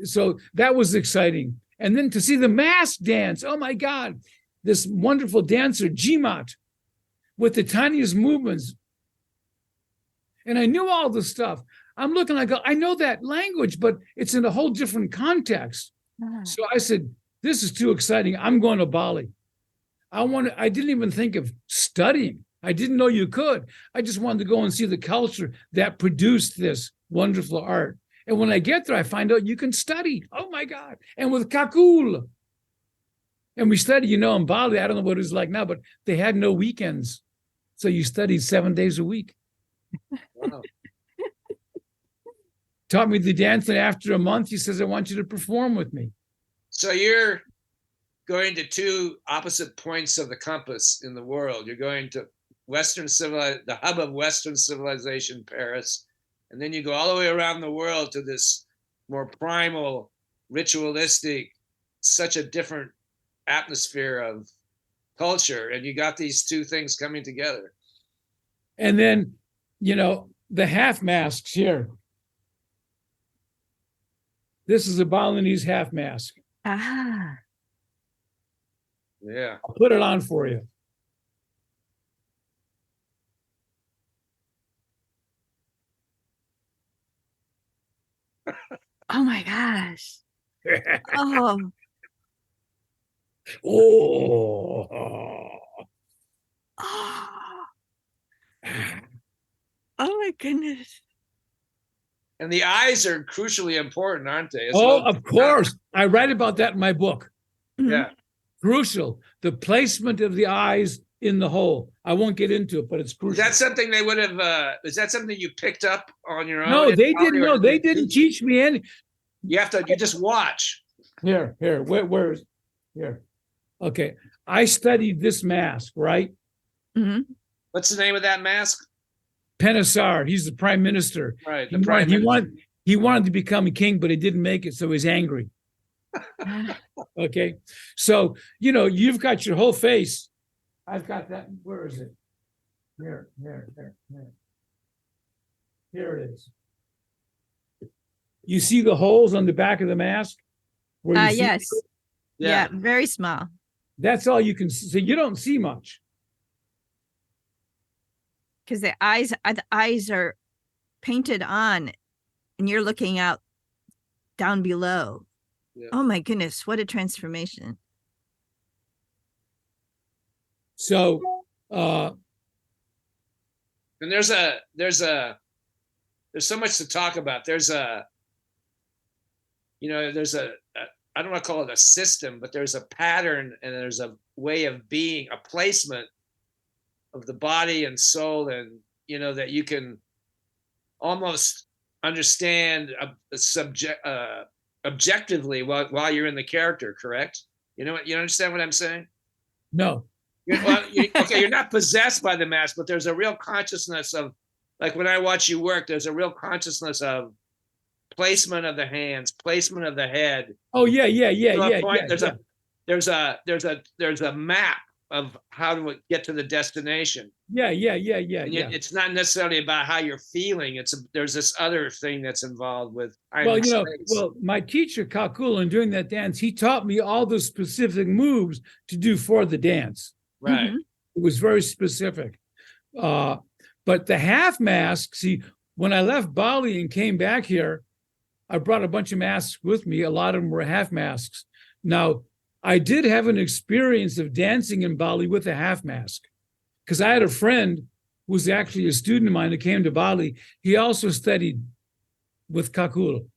So that was exciting. And then to see the mass dance, oh my God, this wonderful dancer, Jimat, with the tiniest movements. And I knew all the stuff. I'm looking, I go, I know that language, but it's in a whole different context. So I said, this is too exciting. I'm going to Bali. I didn't even think of studying. I didn't know you could. I just wanted to go and see the culture that produced this wonderful art. And when I get there, I find out you can study. Oh my God. And with Kakul. And we studied, in Bali, I don't know what it was like now, but they had no weekends. So you studied 7 days a week. Wow. Taught me the dance, and after a month, he says, I want you to perform with me. So you're going to 2 opposite points of the compass in the world. You're going to the hub of Western civilization, Paris, and then you go all the way around the world to this more primal, ritualistic, such a different atmosphere of culture, and you got these 2 things coming together. And then, the half masks here. This is a Balinese half mask. Ah. Yeah. I'll put it on for you. Oh my gosh. Oh. Oh. Oh my goodness. And the eyes are crucially important, aren't they? Of course. I write about that in my book. Yeah. Crucial. The placement of the eyes in the hole. I won't get into it, but it's crucial. Is that something they would have, is that something you picked up on your own? No, they didn't know. They didn't teach me any. You just watch. Here. Where's here? Okay. I studied this mask, right? Mm-hmm. What's the name of that mask? Penisar. He's the prime minister. Right. He wanted to become a king, but he didn't make it, so he's angry. Okay. So, you've got your whole face. I've got that. Where is it? Here. Here it is. You see the holes on the back of the mask? Yes. Yeah, very small. That's all you can see. So you don't see much. Because the eyes are painted on, and you're looking out down below. Yeah. Oh my goodness, what a transformation. So And there's so much to talk about. There's a I don't want to call it a system, but there's a pattern and there's a way of being, a placement of the body and soul, and that you can almost understand objectively while you're in the character. Correct? You understand what I'm saying? No. You're not possessed by the mask, but there's a real consciousness of, like when I watch you work, there's a real consciousness of placement of the hands, placement of the head. Oh yeah. There's a map of how to get to the destination. Yeah. It's not necessarily about how you're feeling. There's this other thing that's involved with. My teacher Kakul, in doing that dance, he taught me all the specific moves to do for the dance. Right. It was very specific. But the half mask, see, when I left Bali and came back here, I brought a bunch of masks with me. A lot of them were half masks. Now, I did have an experience of dancing in Bali with a half mask, because I had a friend who was actually a student of mine who came to Bali. He also studied with Kakul.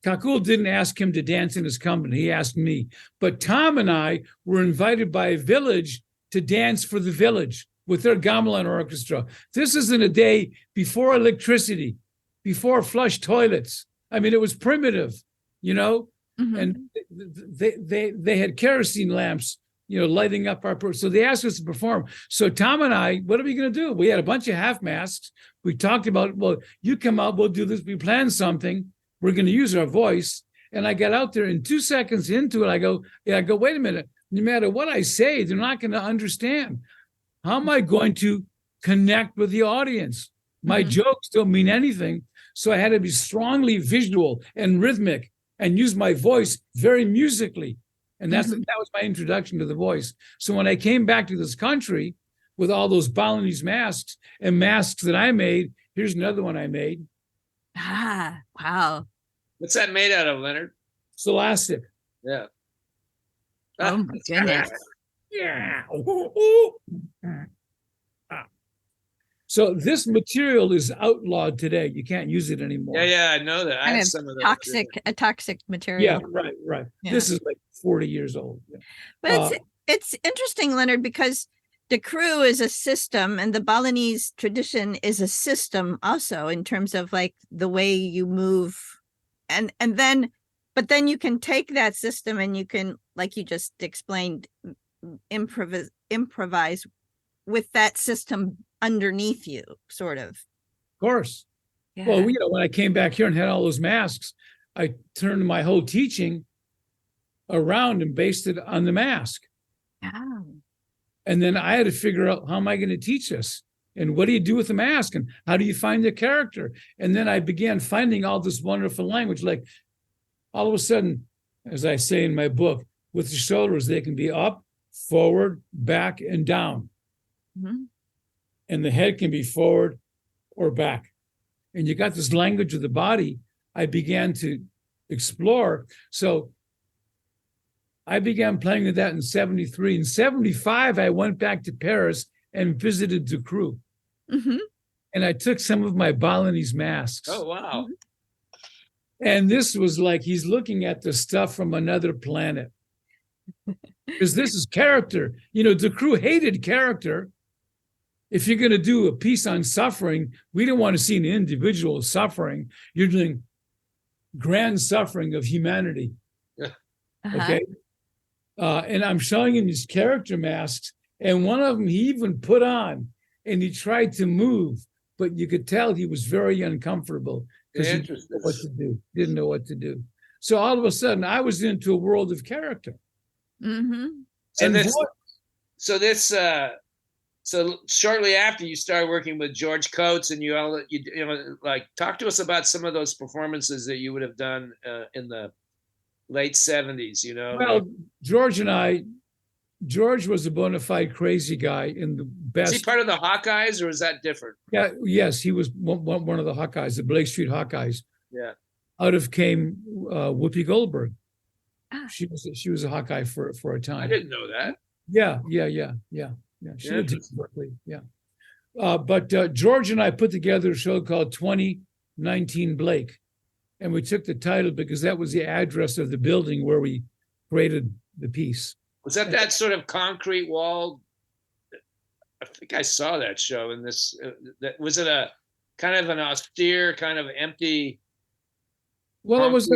Kakul didn't ask him to dance in his company. He asked me. But Tom and I were invited by a village to dance for the village with their gamelan orchestra. This is in a day before electricity, before flush toilets. I mean, it was primitive, and they had kerosene lamps, lighting up so they asked us to perform. So Tom and I, what are we going to do? We had a bunch of half masks. We talked about, well, you come out, we'll do this. We planned something. We're going to use our voice. And I got out there, and 2 seconds into it, I go, wait a minute. No matter what I say, they're not going to understand. How am I going to connect with the audience? My jokes don't mean anything. So I had to be strongly visual and rhythmic and use my voice very musically. And that was my introduction to the voice. So when I came back to this country with all those Balinese masks and masks that I made, here's another one I made. Ah, wow. What's that made out of, Leonard? It's elastic. Yeah. Oh my goodness. Yeah. So this material is outlawed today. You can't use it anymore. Yeah, I know that. I have some of that. A toxic material. Yeah, right. Yeah. This is like 40 years old. Yeah. But it's interesting, Leonard, because the crew is a system, and the Balinese tradition is a system also, in terms of like the way you move, but then you can take that system and you can, like you just explained, improvise with that system underneath you, sort of. Of course. Yeah. Well, when I came back here and had all those masks, I turned my whole teaching around and based it on the mask. Oh. And then I had to figure out, how am I going to teach this? And what do you do with the mask? And how do you find the character? And then I began finding all this wonderful language. Like all of a sudden, as I say in my book, with the shoulders, they can be up, forward, back, and down. Mm-hmm. And the head can be forward or back. And you got this language of the body I began to explore. So I began playing with that in 73. In 75, I went back to Paris and visited the crew. Mm-hmm. And I took some of my Balinese masks. Oh, wow. And this was like he's looking at the stuff from another planet. Because this is character. The crew hated character. If you're going to do a piece on suffering, we don't want to see an individual suffering. You're doing grand suffering of humanity. Okay? And I'm showing him these character masks, and one of them he even put on, and he tried to move, but you could tell he was very uncomfortable because he didn't know what to do. Didn't know what to do. So all of a sudden, I was into a world of character. Mm-hmm. So shortly after, you started working with George Coates, and you talk to us about some of those performances that you would have done in the late 70s. Well, George was a bona fide crazy guy in the best. Is he part of the Hawkeyes, or is that different? Yeah, yes, he was one of the Hawkeyes, the Blake Street Hawkeyes. Yeah. Out of came Whoopi Goldberg. She was a Hawkeye for a time. I didn't know that. Yeah. She lived in Berkeley. Yeah. But George and I put together a show called 2019 Blake. And we took the title because that was the address of the building where we created the piece. Was that sort of concrete wall? I think I saw that show in this. Was it a kind of an austere, kind of empty? Well, it was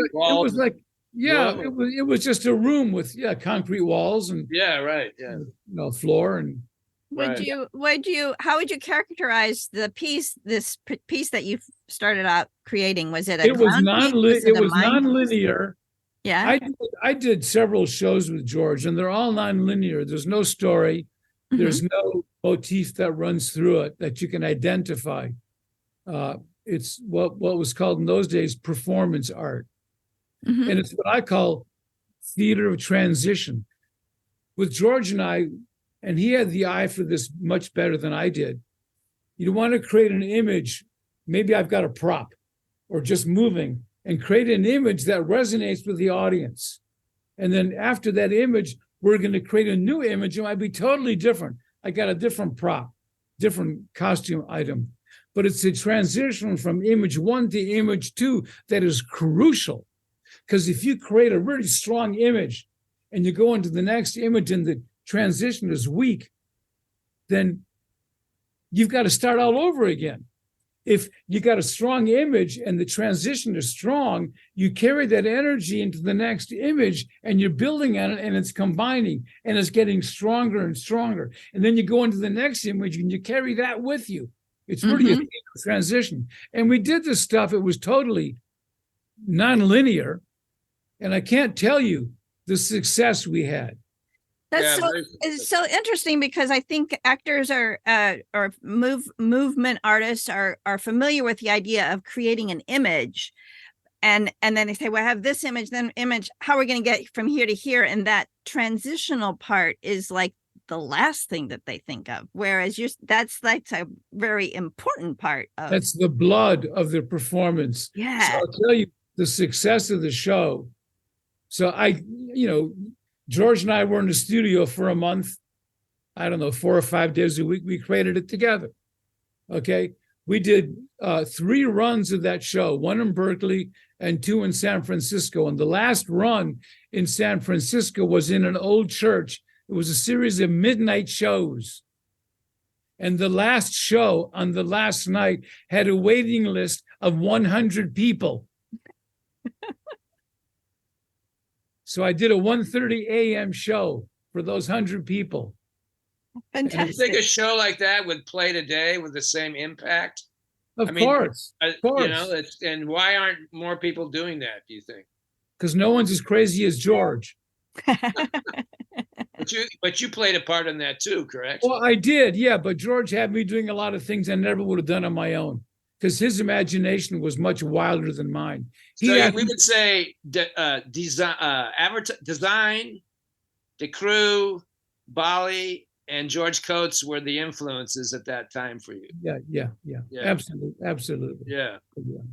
like, yeah, it was just a room with concrete walls and right, floor and. How would you characterize the piece, this piece that you started out creating? Was it it was nonlinear. Yeah. I did several shows with George and they're all nonlinear. There's no story. Mm-hmm. There's no motif that runs through it that you can identify. It's what was called in those days performance art. Mm-hmm. And it's what I call theater of transition. With George and I, and he had the eye for this much better than I did. You want to create an image. Maybe I've got a prop or just moving and create an image that resonates with the audience. And then after that image, we're going to create a new image. It might be totally different. I got a different prop, different costume item, but it's a transition from image one to image two that is crucial. Because if you create a really strong image and you go into the next image and the transition is weak, then you've got to start all over again. If you got a strong image and the transition is strong, you carry that energy into the next image and you're building on it and it's combining and it's getting stronger and stronger. And then you go into the next image and you carry that with you. It's really a transition. And we did this stuff. It was totally nonlinear. And I can't tell you the success we had. It's so interesting because I think actors or movement artists are familiar with the idea of creating an image, and then they say, well, I have this image, then image. How are we going to get from here to here? And that transitional part is like the last thing that they think of. Whereas that's like a very important part of. That's the blood of the performance. Yeah. So I'll tell you the success of the show. So George and I were in the studio for a month, 4 or 5 days a week. We created it together. Okay. We did 3 runs of that show, 1 in Berkeley and 2 in San Francisco. And the last run in San Francisco was in an old church. It was a series of midnight shows. And the last show on the last night had a waiting list of 100 people. So I did a 1:30 a.m. show for those 100 people. Fantastic. Do you think a show like that would play today with the same impact? Of course. And why aren't more people doing that, do you think? Because no one's as crazy as George. But you played a part in that too, correct? Well, I did, yeah. But George had me doing a lot of things I never would have done on my own. Because his imagination was much wilder than mine. We would say design, the crew, Bali, and George Coates were the influences at that time for you. Yeah. Absolutely. Yeah,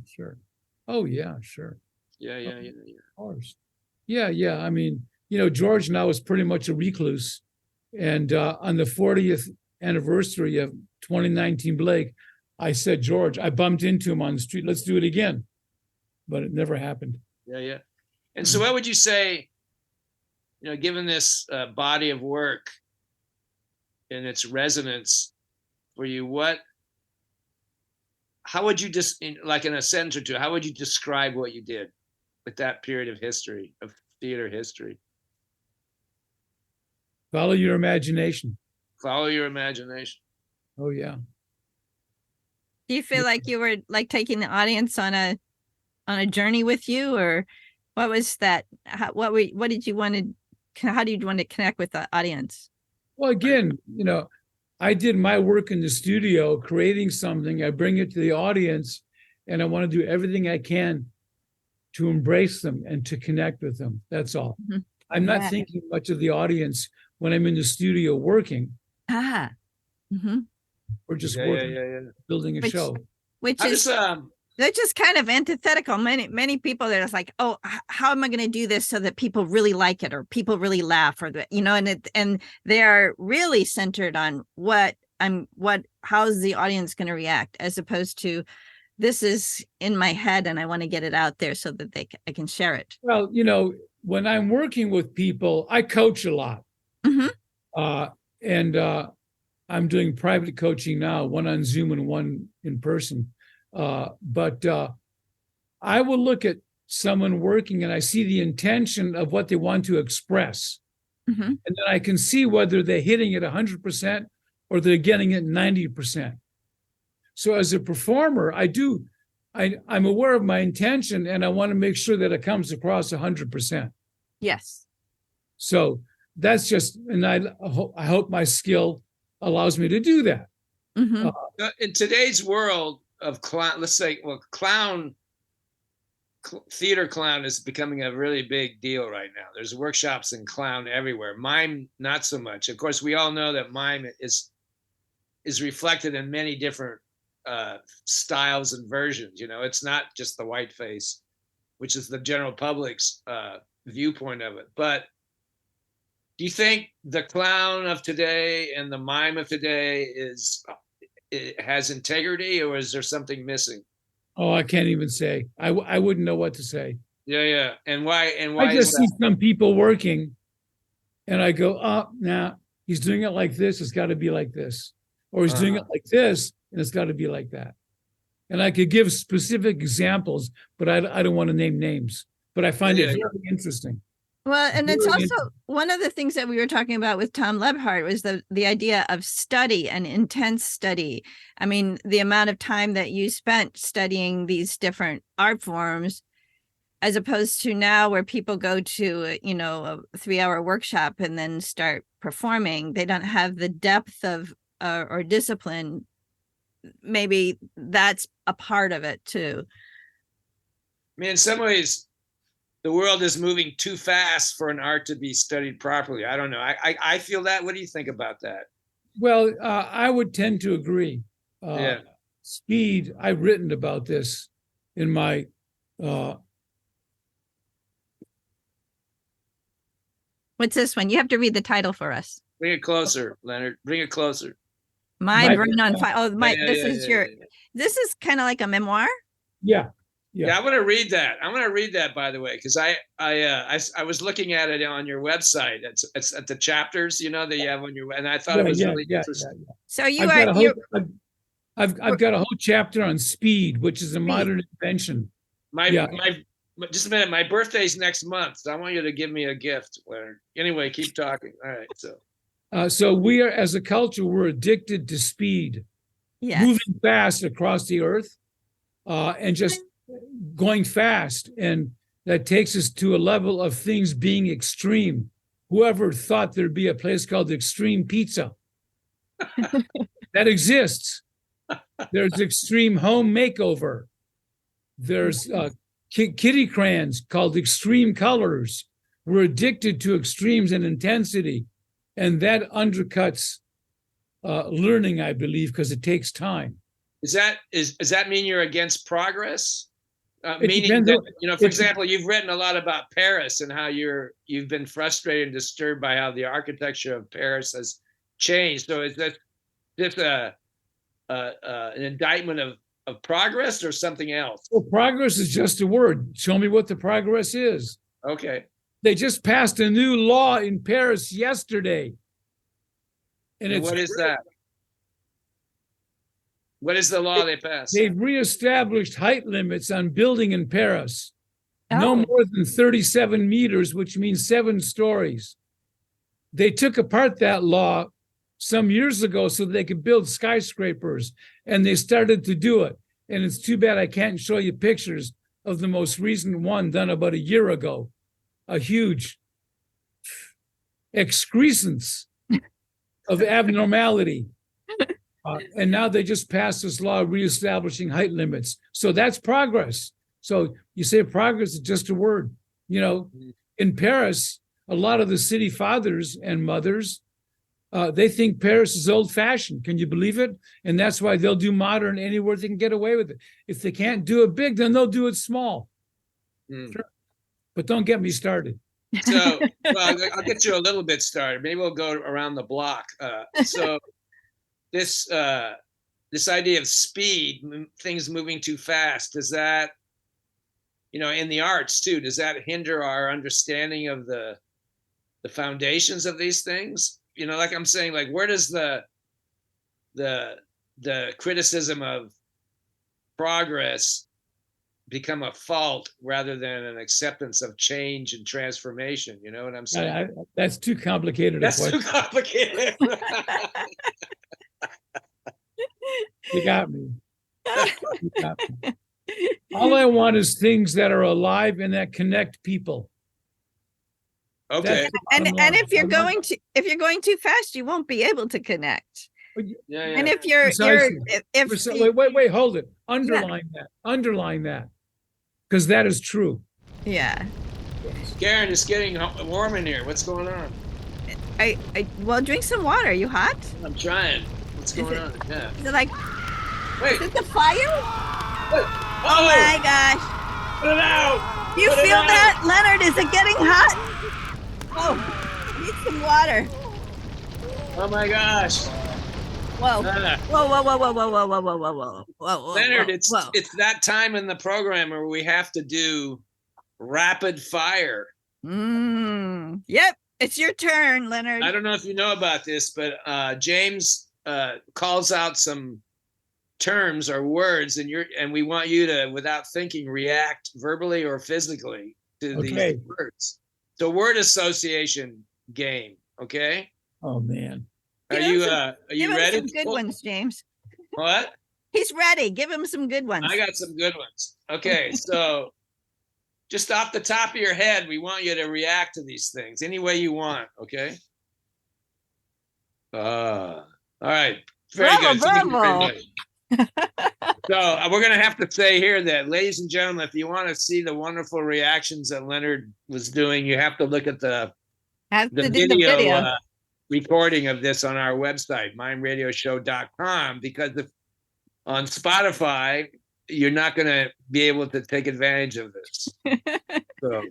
sure. Oh, yeah, sure. Yeah. Of course. Yeah. I mean, George and I was pretty much a recluse. And on the 40th anniversary of 2019 Blake, I said, George, I bumped into him on the street. Let's do it again. But it never happened. Yeah. And so what would you say, given this body of work and its resonance for you, how would you just, like in a sentence or two, how would you describe what you did with that period of history, of theater history? Follow your imagination. Follow your imagination. Oh, yeah. Do you feel like you were like taking the audience on a journey with you, or what was that? How did you want to connect with the audience? Well, again, I did my work in the studio, creating something. I bring it to the audience, and I want to do everything I can to embrace them and to connect with them. That's all. Mm-hmm. I'm not thinking much of the audience when I'm in the studio working. Mm-hmm. We're just working, building a show. How They're just kind of antithetical. Many people, they're just like, oh, how am I going to do this so that people really like it or people really laugh or and they are really centered on how's the audience going to react, as opposed to this is in my head and I want to get it out there so that I can share it. Well, when I'm working with people, I coach a lot. Mm-hmm. And I'm doing private coaching now, one on Zoom and one in person. But I will look at someone working and I see the intention of what they want to express. Mm-hmm. And then I can see whether they're hitting it 100% or they're getting it 90%. So as a performer, I'm aware of my intention and I want to make sure that it comes across 100%. Yes. So that's just, and I hope my skill allows me to do that. Mm-hmm. In today's world of clown, theater clown is becoming a really big deal right now. There's workshops in clown everywhere. Mime, not so much. Of course, we all know that mime is reflected in many different styles and versions. It's not just the white face, which is the general public's viewpoint of it. But do you think the clown of today and the mime of today it has integrity, or is there something missing? Oh, I can't even say. I wouldn't know what to say. Yeah. And why I just see some people working and I go, oh, nah, he's doing it like this. It's got to be like this. Or he's doing it like this and it's got to be like that. And I could give specific examples, but I don't want to name names. But I find it very interesting. Well, and it's also one of the things that we were talking about with Tom Lebhart was the idea of study and intense study. I mean, the amount of time that you spent studying these different art forms, as opposed to now where people go to, a 3-hour workshop and then start performing. They don't have the depth of or discipline. Maybe that's a part of it too. I mean, in some ways, the world is moving too fast for an art to be studied properly. I don't know. I feel that. What do you think about that? Well, I would tend to agree. Yeah. Speed, I've written about this in my What's this one? You have to read the title for us. Bring it closer, Leonard. Bring it closer. My Brain on Fire. Oh, this is kind of like a memoir. Yeah. I'm going to read that. I'm going to read that, by the way, because I was looking at it on your website. It's at the chapters, that you have on your, and I thought it was really interesting. Yeah. So I've got a whole chapter on speed, which is a modern invention. Just a minute. My birthday's next month, so I want you to give me a gift, Leonard. Anyway, keep talking. All right. So we are, as a culture, we're addicted to speed, moving fast across the earth, and just going fast, and that takes us to a level of things being extreme. Whoever thought there'd be a place called Extreme Pizza? That exists. There's Extreme Home Makeover. There's kitty crayons called Extreme Colors. We're addicted to extremes and intensity, and that undercuts learning, I believe, because it takes time. Does that mean you're against progress? Meaning that, for example, you've written a lot about Paris and how you've been frustrated and disturbed by how the architecture of Paris has changed. So is that just an indictment of progress or something else? Well, progress is just a word. Show me what the progress is. Okay. They just passed a new law in Paris yesterday. And what is that? What is the law they passed? They've reestablished height limits on building in Paris. No more than 37 meters, which means 7 stories. They took apart that law some years ago so they could build skyscrapers, and they started to do it. And it's too bad I can't show you pictures of the most recent one done about a year ago. A huge excrescence of abnormality. And now they just passed this law reestablishing height limits. So that's progress. So you say progress is just a word. In Paris, a lot of the city fathers and mothers They think Paris is old-fashioned. Can you believe it? And that's why they'll do modern anywhere they can get away with it. If they can't do it big, then they'll do it small. Sure. But don't get me started. So, well, I'll get you a little bit started. Maybe we'll go around the block. So this idea of speed, things moving too fast, does that, in the arts too, does that hinder our understanding of the foundations of these things? Like I'm saying, like, where does the criticism of progress become a fault rather than an acceptance of change and transformation? You know what I'm saying? That's too complicated. That's too complicated. You got me. All I want is things that are alive and that connect people. Okay. And if you're going too fast, you won't be able to connect. Yeah. And if wait, hold it. Underline that. Because that is true. Yeah. Karen, it's getting warm in here. What's going on? Well, drink some water. Are you hot? I'm trying. What's going on? Yeah. Is it like, wait, is it the fire? Oh my gosh. Put it out. You feel that, Leonard? Is it getting hot? Oh, need some water. Oh my gosh. Whoa. Whoa. Leonard, it's that time in the program where we have to do rapid fire. Yep. It's your turn, Leonard. I don't know if you know about this, but James calls out some terms or words, and we want you to, without thinking, react verbally or physically to these words. So word association game, okay? Oh man. Are you ready? Some good ones, James. What? He's ready. Give him some good ones. I got some good ones. Okay, so just off the top of your head, we want you to react to these things any way you want, okay? All right. Very good. Bravo. So we're going to have to say here that, ladies and gentlemen, if you want to see the wonderful reactions that Leonard was doing, you have to look at the video. Recording of this on our website, mimeradioshow.com, because on Spotify, you're not going to be able to take advantage of this. So,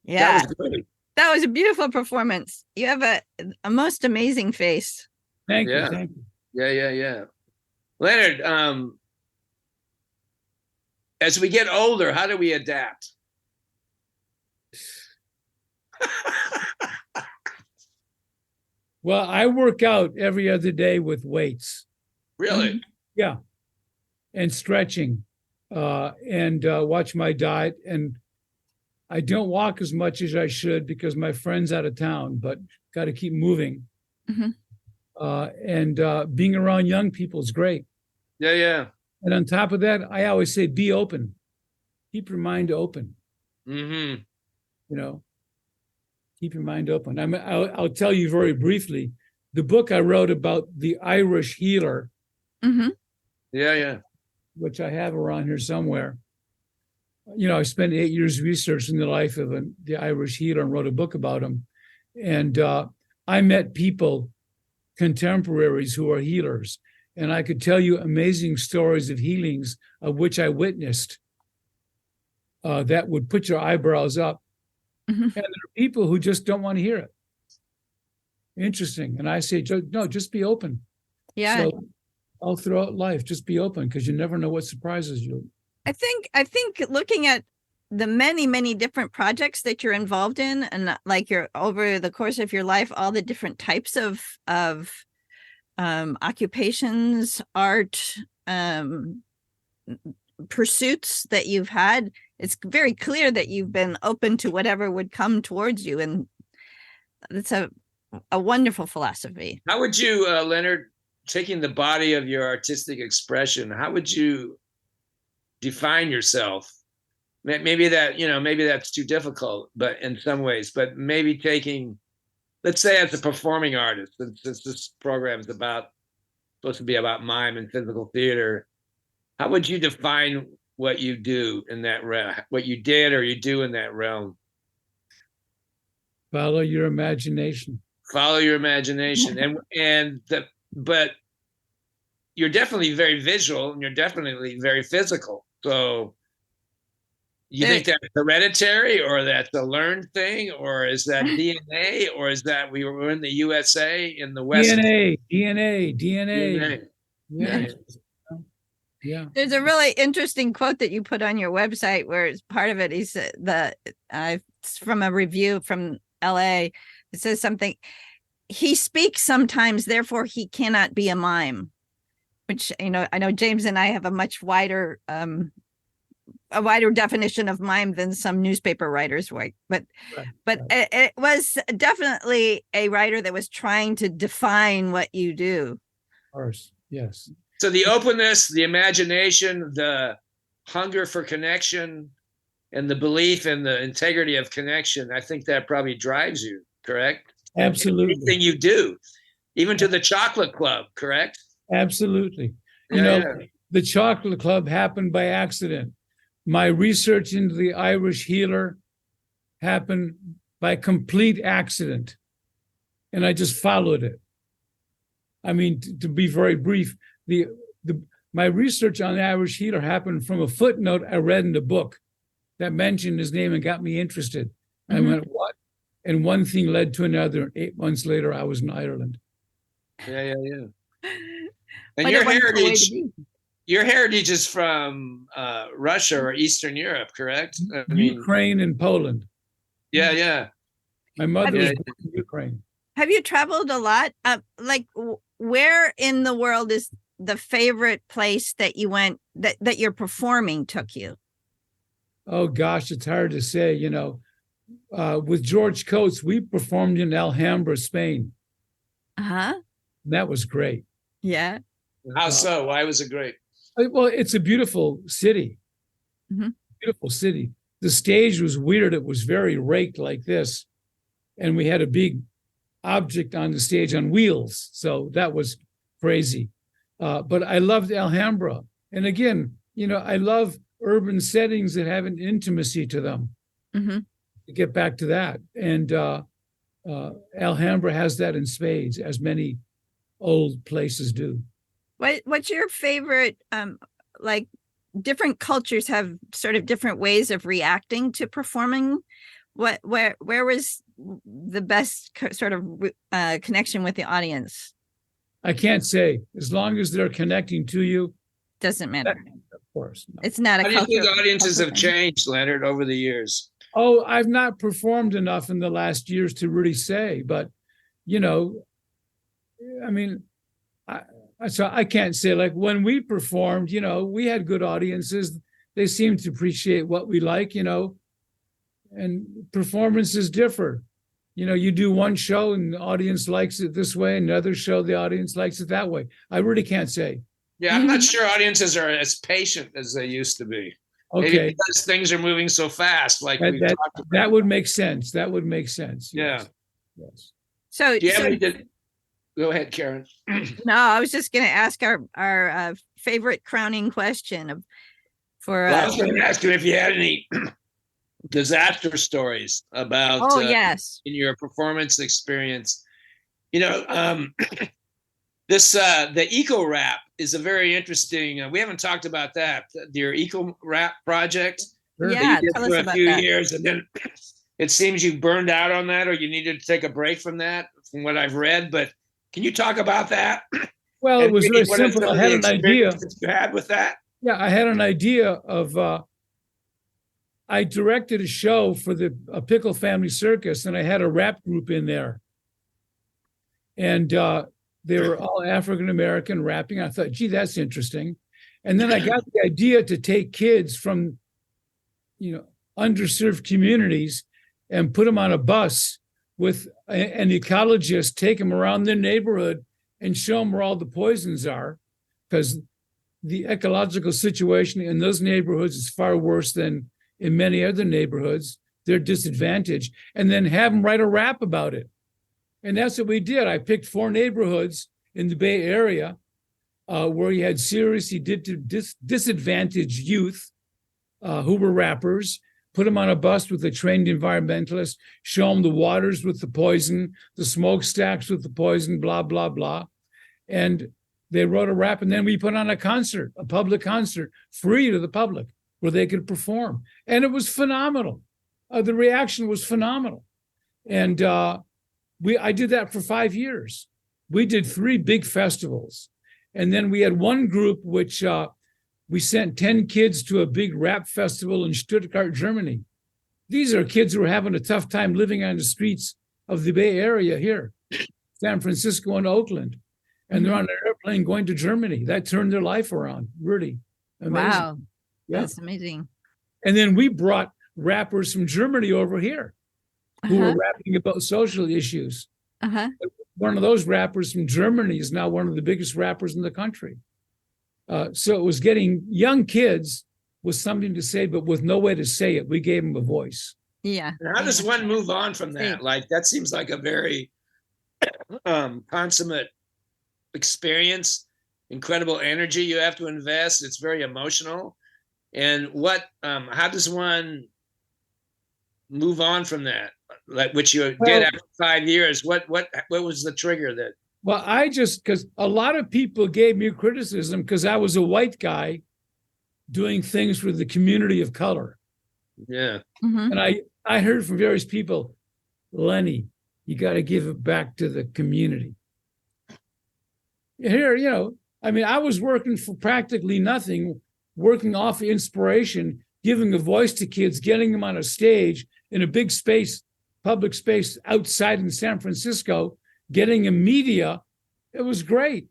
yeah, that was a beautiful performance. You have a most amazing face. Thank you. Yeah. Leonard, as we get older, how do we adapt? Well, I work out every other day with weights. Really? Yeah. And stretching, and watch my diet. And I don't walk as much as I should because my friend's out of town, but got to keep moving. And being around young people is great. Yeah. And on top of that, I always say, be open. Keep your mind open. Keep your mind open. I'll tell you very briefly, the book I wrote about the Irish healer. Yeah. Which I have around here somewhere. I spent 8 years researching the life of the Irish healer and wrote a book about him. And I met people, contemporaries who are healers. And I could tell you amazing stories of healings of which I witnessed that would put your eyebrows up. And there are people who just don't want to hear it. Interesting. And I say, no, just be open. Yeah. So all throughout life, just be open, because you never know what surprises you. I think looking at the many, many different projects that you're involved in, and like you're over the course of your life, all the different types of occupations, art, pursuits that you've had, it's very clear that you've been open to whatever would come towards you. And it's a wonderful philosophy. How would you, Leonard, taking the body of your artistic expression, how would you define yourself? Maybe that's too difficult, but in some ways, but maybe taking, let's say, as a performing artist, since this program is supposed to be about mime and physical theater, how would you define what you do in that realm, what you did or you do in that realm? Follow your imagination. Follow your imagination. But you're definitely very visual and you're definitely very physical. So you think that's hereditary, or that's a learned thing, or is that DNA, or is that we were in the USA in the West? DNA. Yeah. Yeah. There's a really interesting quote that you put on your website where it's part of it. He said it's from a review from LA. It says something, he speaks sometimes, therefore he cannot be a mime, which, I know James and I have a much wider definition of mime than some newspaper writers write, but it was definitely a writer that was trying to define what you do. Of course, yes. So the openness, the imagination, the hunger for connection, and the belief in the integrity of connection, I think that probably drives you, correct? Absolutely. Anything you do, even to the chocolate club, correct? Absolutely. The chocolate club happened by accident. My research into the Irish healer happened by complete accident. And I just followed it. I mean, to be very brief, my research on the Irish healer happened from a footnote I read in the book that mentioned his name and got me interested. I went, what? And one thing led to another. 8 months later, I was in Ireland. Yeah. And your heritage is from Russia or Eastern Europe, correct? Ukraine and Poland. Yeah. My mother was from Ukraine. Have you traveled a lot? Where in the world is the favorite place that you went that your performing took you? Oh gosh, it's hard to say. With George Coates, we performed in Alhambra, Spain. That was great. Yeah. How so? Why was it great? Well, it's a beautiful city. Beautiful city. The stage was weird. It was very raked like this, and we had a big object on the stage on wheels. So that was crazy. But I loved Alhambra. And again, I love urban settings that have an intimacy to them. To get back to that. And Alhambra has that in spades, as many old places do. What's your favorite, different cultures have sort of different ways of reacting to performing. Where was the best sort of connection with the audience? I can't say. As long as they're connecting to you. Doesn't matter. Of course. No. It's not a culture. How do you think audiences have changed, Leonard, over the years? Oh, I've not performed enough in the last years to really say, but, so I can't say, like when we performed, we had good audiences. They seemed to appreciate what we like, and performances differ. You do one show and the audience likes it this way, and another show, the audience likes it that way. I really can't say. Yeah, I'm not sure audiences are as patient as they used to be. Okay. Maybe because things are moving so fast, like we talked about. That would make sense. That would make sense. Yes. Yeah. Yes. So, go ahead, Karen. No, I was just going to ask our favorite crowning question I was going to ask you if you had any disaster stories about yes, in your performance experience. The eco rap is a very interesting. We haven't talked about that. Your eco rap project. Yeah, tell us about that. For a few years, and then it seems you burned out on that, or you needed to take a break from that, from what I've read. But can you talk about that? Well, it was very simple. I had an idea. You had with that? Yeah, I had an idea of. I directed a show for the Pickle Family Circus, and I had a rap group in there, and they were all African American rapping. I thought, gee, that's interesting. And then I got the idea to take kids from, underserved communities and put them on a bus with an ecologist, take them around their neighborhood and show them where all the poisons are, because the ecological situation in those neighborhoods is far worse than in many other neighborhoods. They're disadvantaged, and then have them write a rap about it. And that's what we did. I picked 4 neighborhoods in the Bay Area where you had seriously disadvantaged youth who were rappers. put them on a bus with a trained environmentalist, show them the waters with the poison, the smokestacks with the poison, blah, blah, blah. And they wrote a rap, and then we put on a concert, a public concert, free to the public, where they could perform. And it was phenomenal. The reaction was phenomenal. And I did that for 5 years. We did 3 big festivals. And then we had one group which we sent 10 kids to a big rap festival in Stuttgart, Germany. These are kids who are having a tough time living on the streets of the Bay Area here, San Francisco and Oakland. And they're on an airplane going to Germany. That turned their life around. Really amazing. Wow. Yeah. That's amazing. And then we brought rappers from Germany over here who were rapping about social issues. One of those rappers from Germany is now one of the biggest rappers in the country. So it was getting young kids with something to say, but with no way to say it. We gave them a voice. Yeah. And how does one move on from that? Like, that seems like a very consummate experience, incredible energy you have to invest. It's very emotional. And how does one move on from that? Like, which you did after 5 years. What was the trigger that? Well, because a lot of people gave me criticism because I was a white guy doing things for the community of color. Yeah. And I heard from various people, Lenny, you got to give it back to the community. Here, I was working for practically nothing, working off inspiration, giving a voice to kids, getting them on a stage in a big space, public space outside in San Francisco, getting a media. It was great.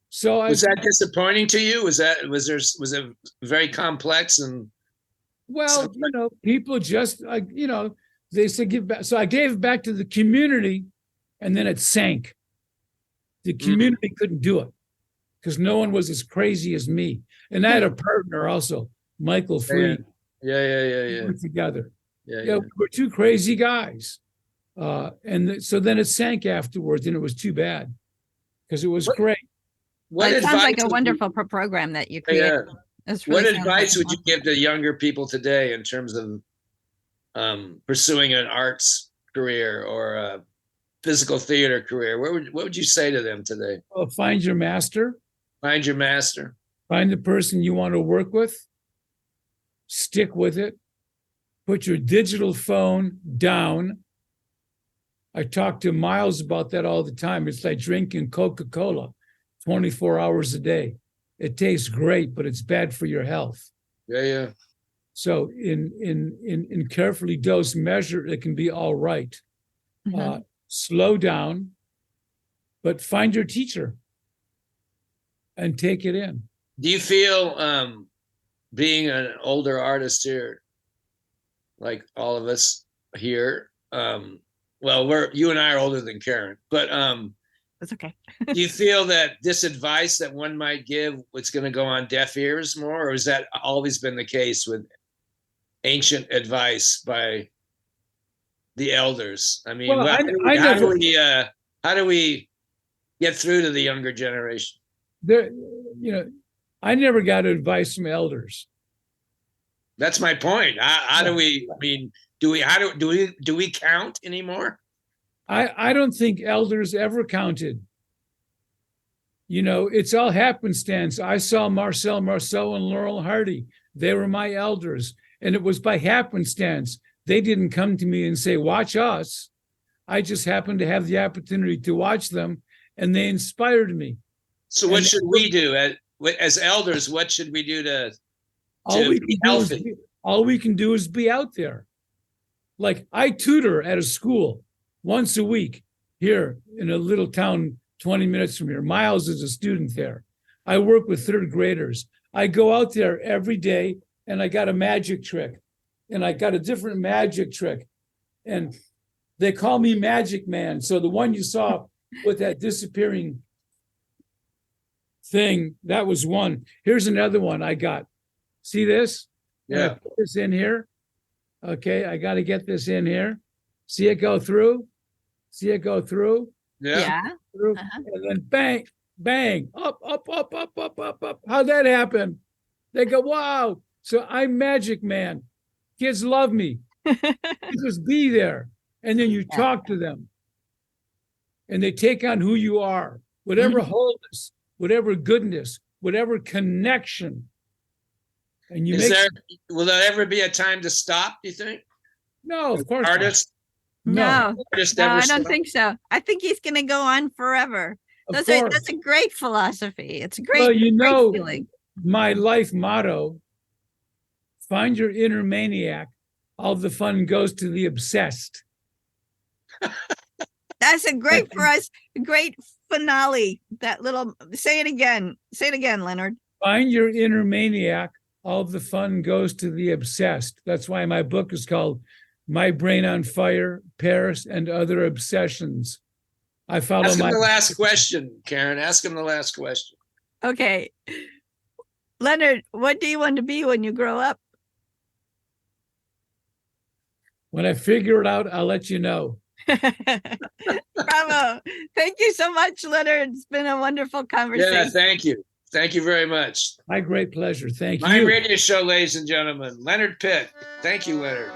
So was that disappointing to you? Was it very complex? And well, people just they said give back. So I gave it back to the community, and then it sank. The community couldn't do it because no one was as crazy as me. And I had a partner also, Michael Freed. Yeah. We're together. Yeah. We're 2 crazy guys. So then it sank afterwards, and it was too bad because it was great. It sounds like a wonderful program that you created. Yeah. What advice would you give to younger people today in terms of pursuing an arts career or a physical theater career? What would you say to them today? Well, find your master. Find your master. Find the person you want to work with. Stick with it. Put your digital phone down. I talk to Miles about that all the time. It's like drinking Coca-Cola 24 hours a day. It tastes great, but it's bad for your health. Yeah. So in carefully dosed measure, it can be all right. Slow down, but find your teacher and take it in. Do you feel being an older artist here, like all of us here, well, you and I are older than Karen, but that's okay. do you feel that this advice that one might give, it's going to go on deaf ears more, or has that always been the case with ancient advice by the elders? I mean, how do we get through to the younger generation? I never got advice from elders. That's my point. How do we? I mean, do we count anymore? I don't think elders ever counted. It's all happenstance. I saw Marcel Marceau and Laurel Hardy. They were my elders, and it was by happenstance. They didn't come to me and say, "Watch us." I just happened to have the opportunity to watch them, and they inspired me. So, what should we do as elders? What should we do to be healthy? All we can do is be out there. Like, I tutor at a school once a week here in a little town 20 minutes from here. Miles is a student there. I work with 3rd graders. I go out there every day, and I got a magic trick. And I got a different magic trick. And they call me Magic Man. So the one you saw with that disappearing thing, that was one. Here's another one I got. See this? Yeah. Put this in here. Okay, I got to get this in here. See it go through? See it go through? Yeah. Through. And then bang, bang, up. How'd that happen? They go, wow. So I'm Magic Man. Kids love me. Just be there. And then you Yeah. talk to them. And they take on who you are, whatever wholeness, whatever goodness, whatever connection. And you will there ever be a time to stop, do you think? No, of course not. Artists? No, Artists no, never I don't stop? think so. I think he's going to go on forever. Of That's course. a great philosophy. It's a great, Well, you know, great feeling. my life motto, find your inner maniac. All the fun goes to the obsessed. That's a great for us, great finale. That little, say it again. Say it again, Leonard. Find your inner maniac. All the fun goes to the obsessed. That's why my book is called My Brain on Fire, Paris, and Other Obsessions. I follow Ask him the last question, Karen. Ask him the last question. Okay. Leonard, what do you want to be when you grow up? When I figure it out, I'll let you know. Bravo. Thank you so much, Leonard. It's been a wonderful conversation. Yeah, thank you. Thank you very much. My great pleasure. Thank you. My radio show, ladies and gentlemen, Leonard Pitt. Thank you, Leonard.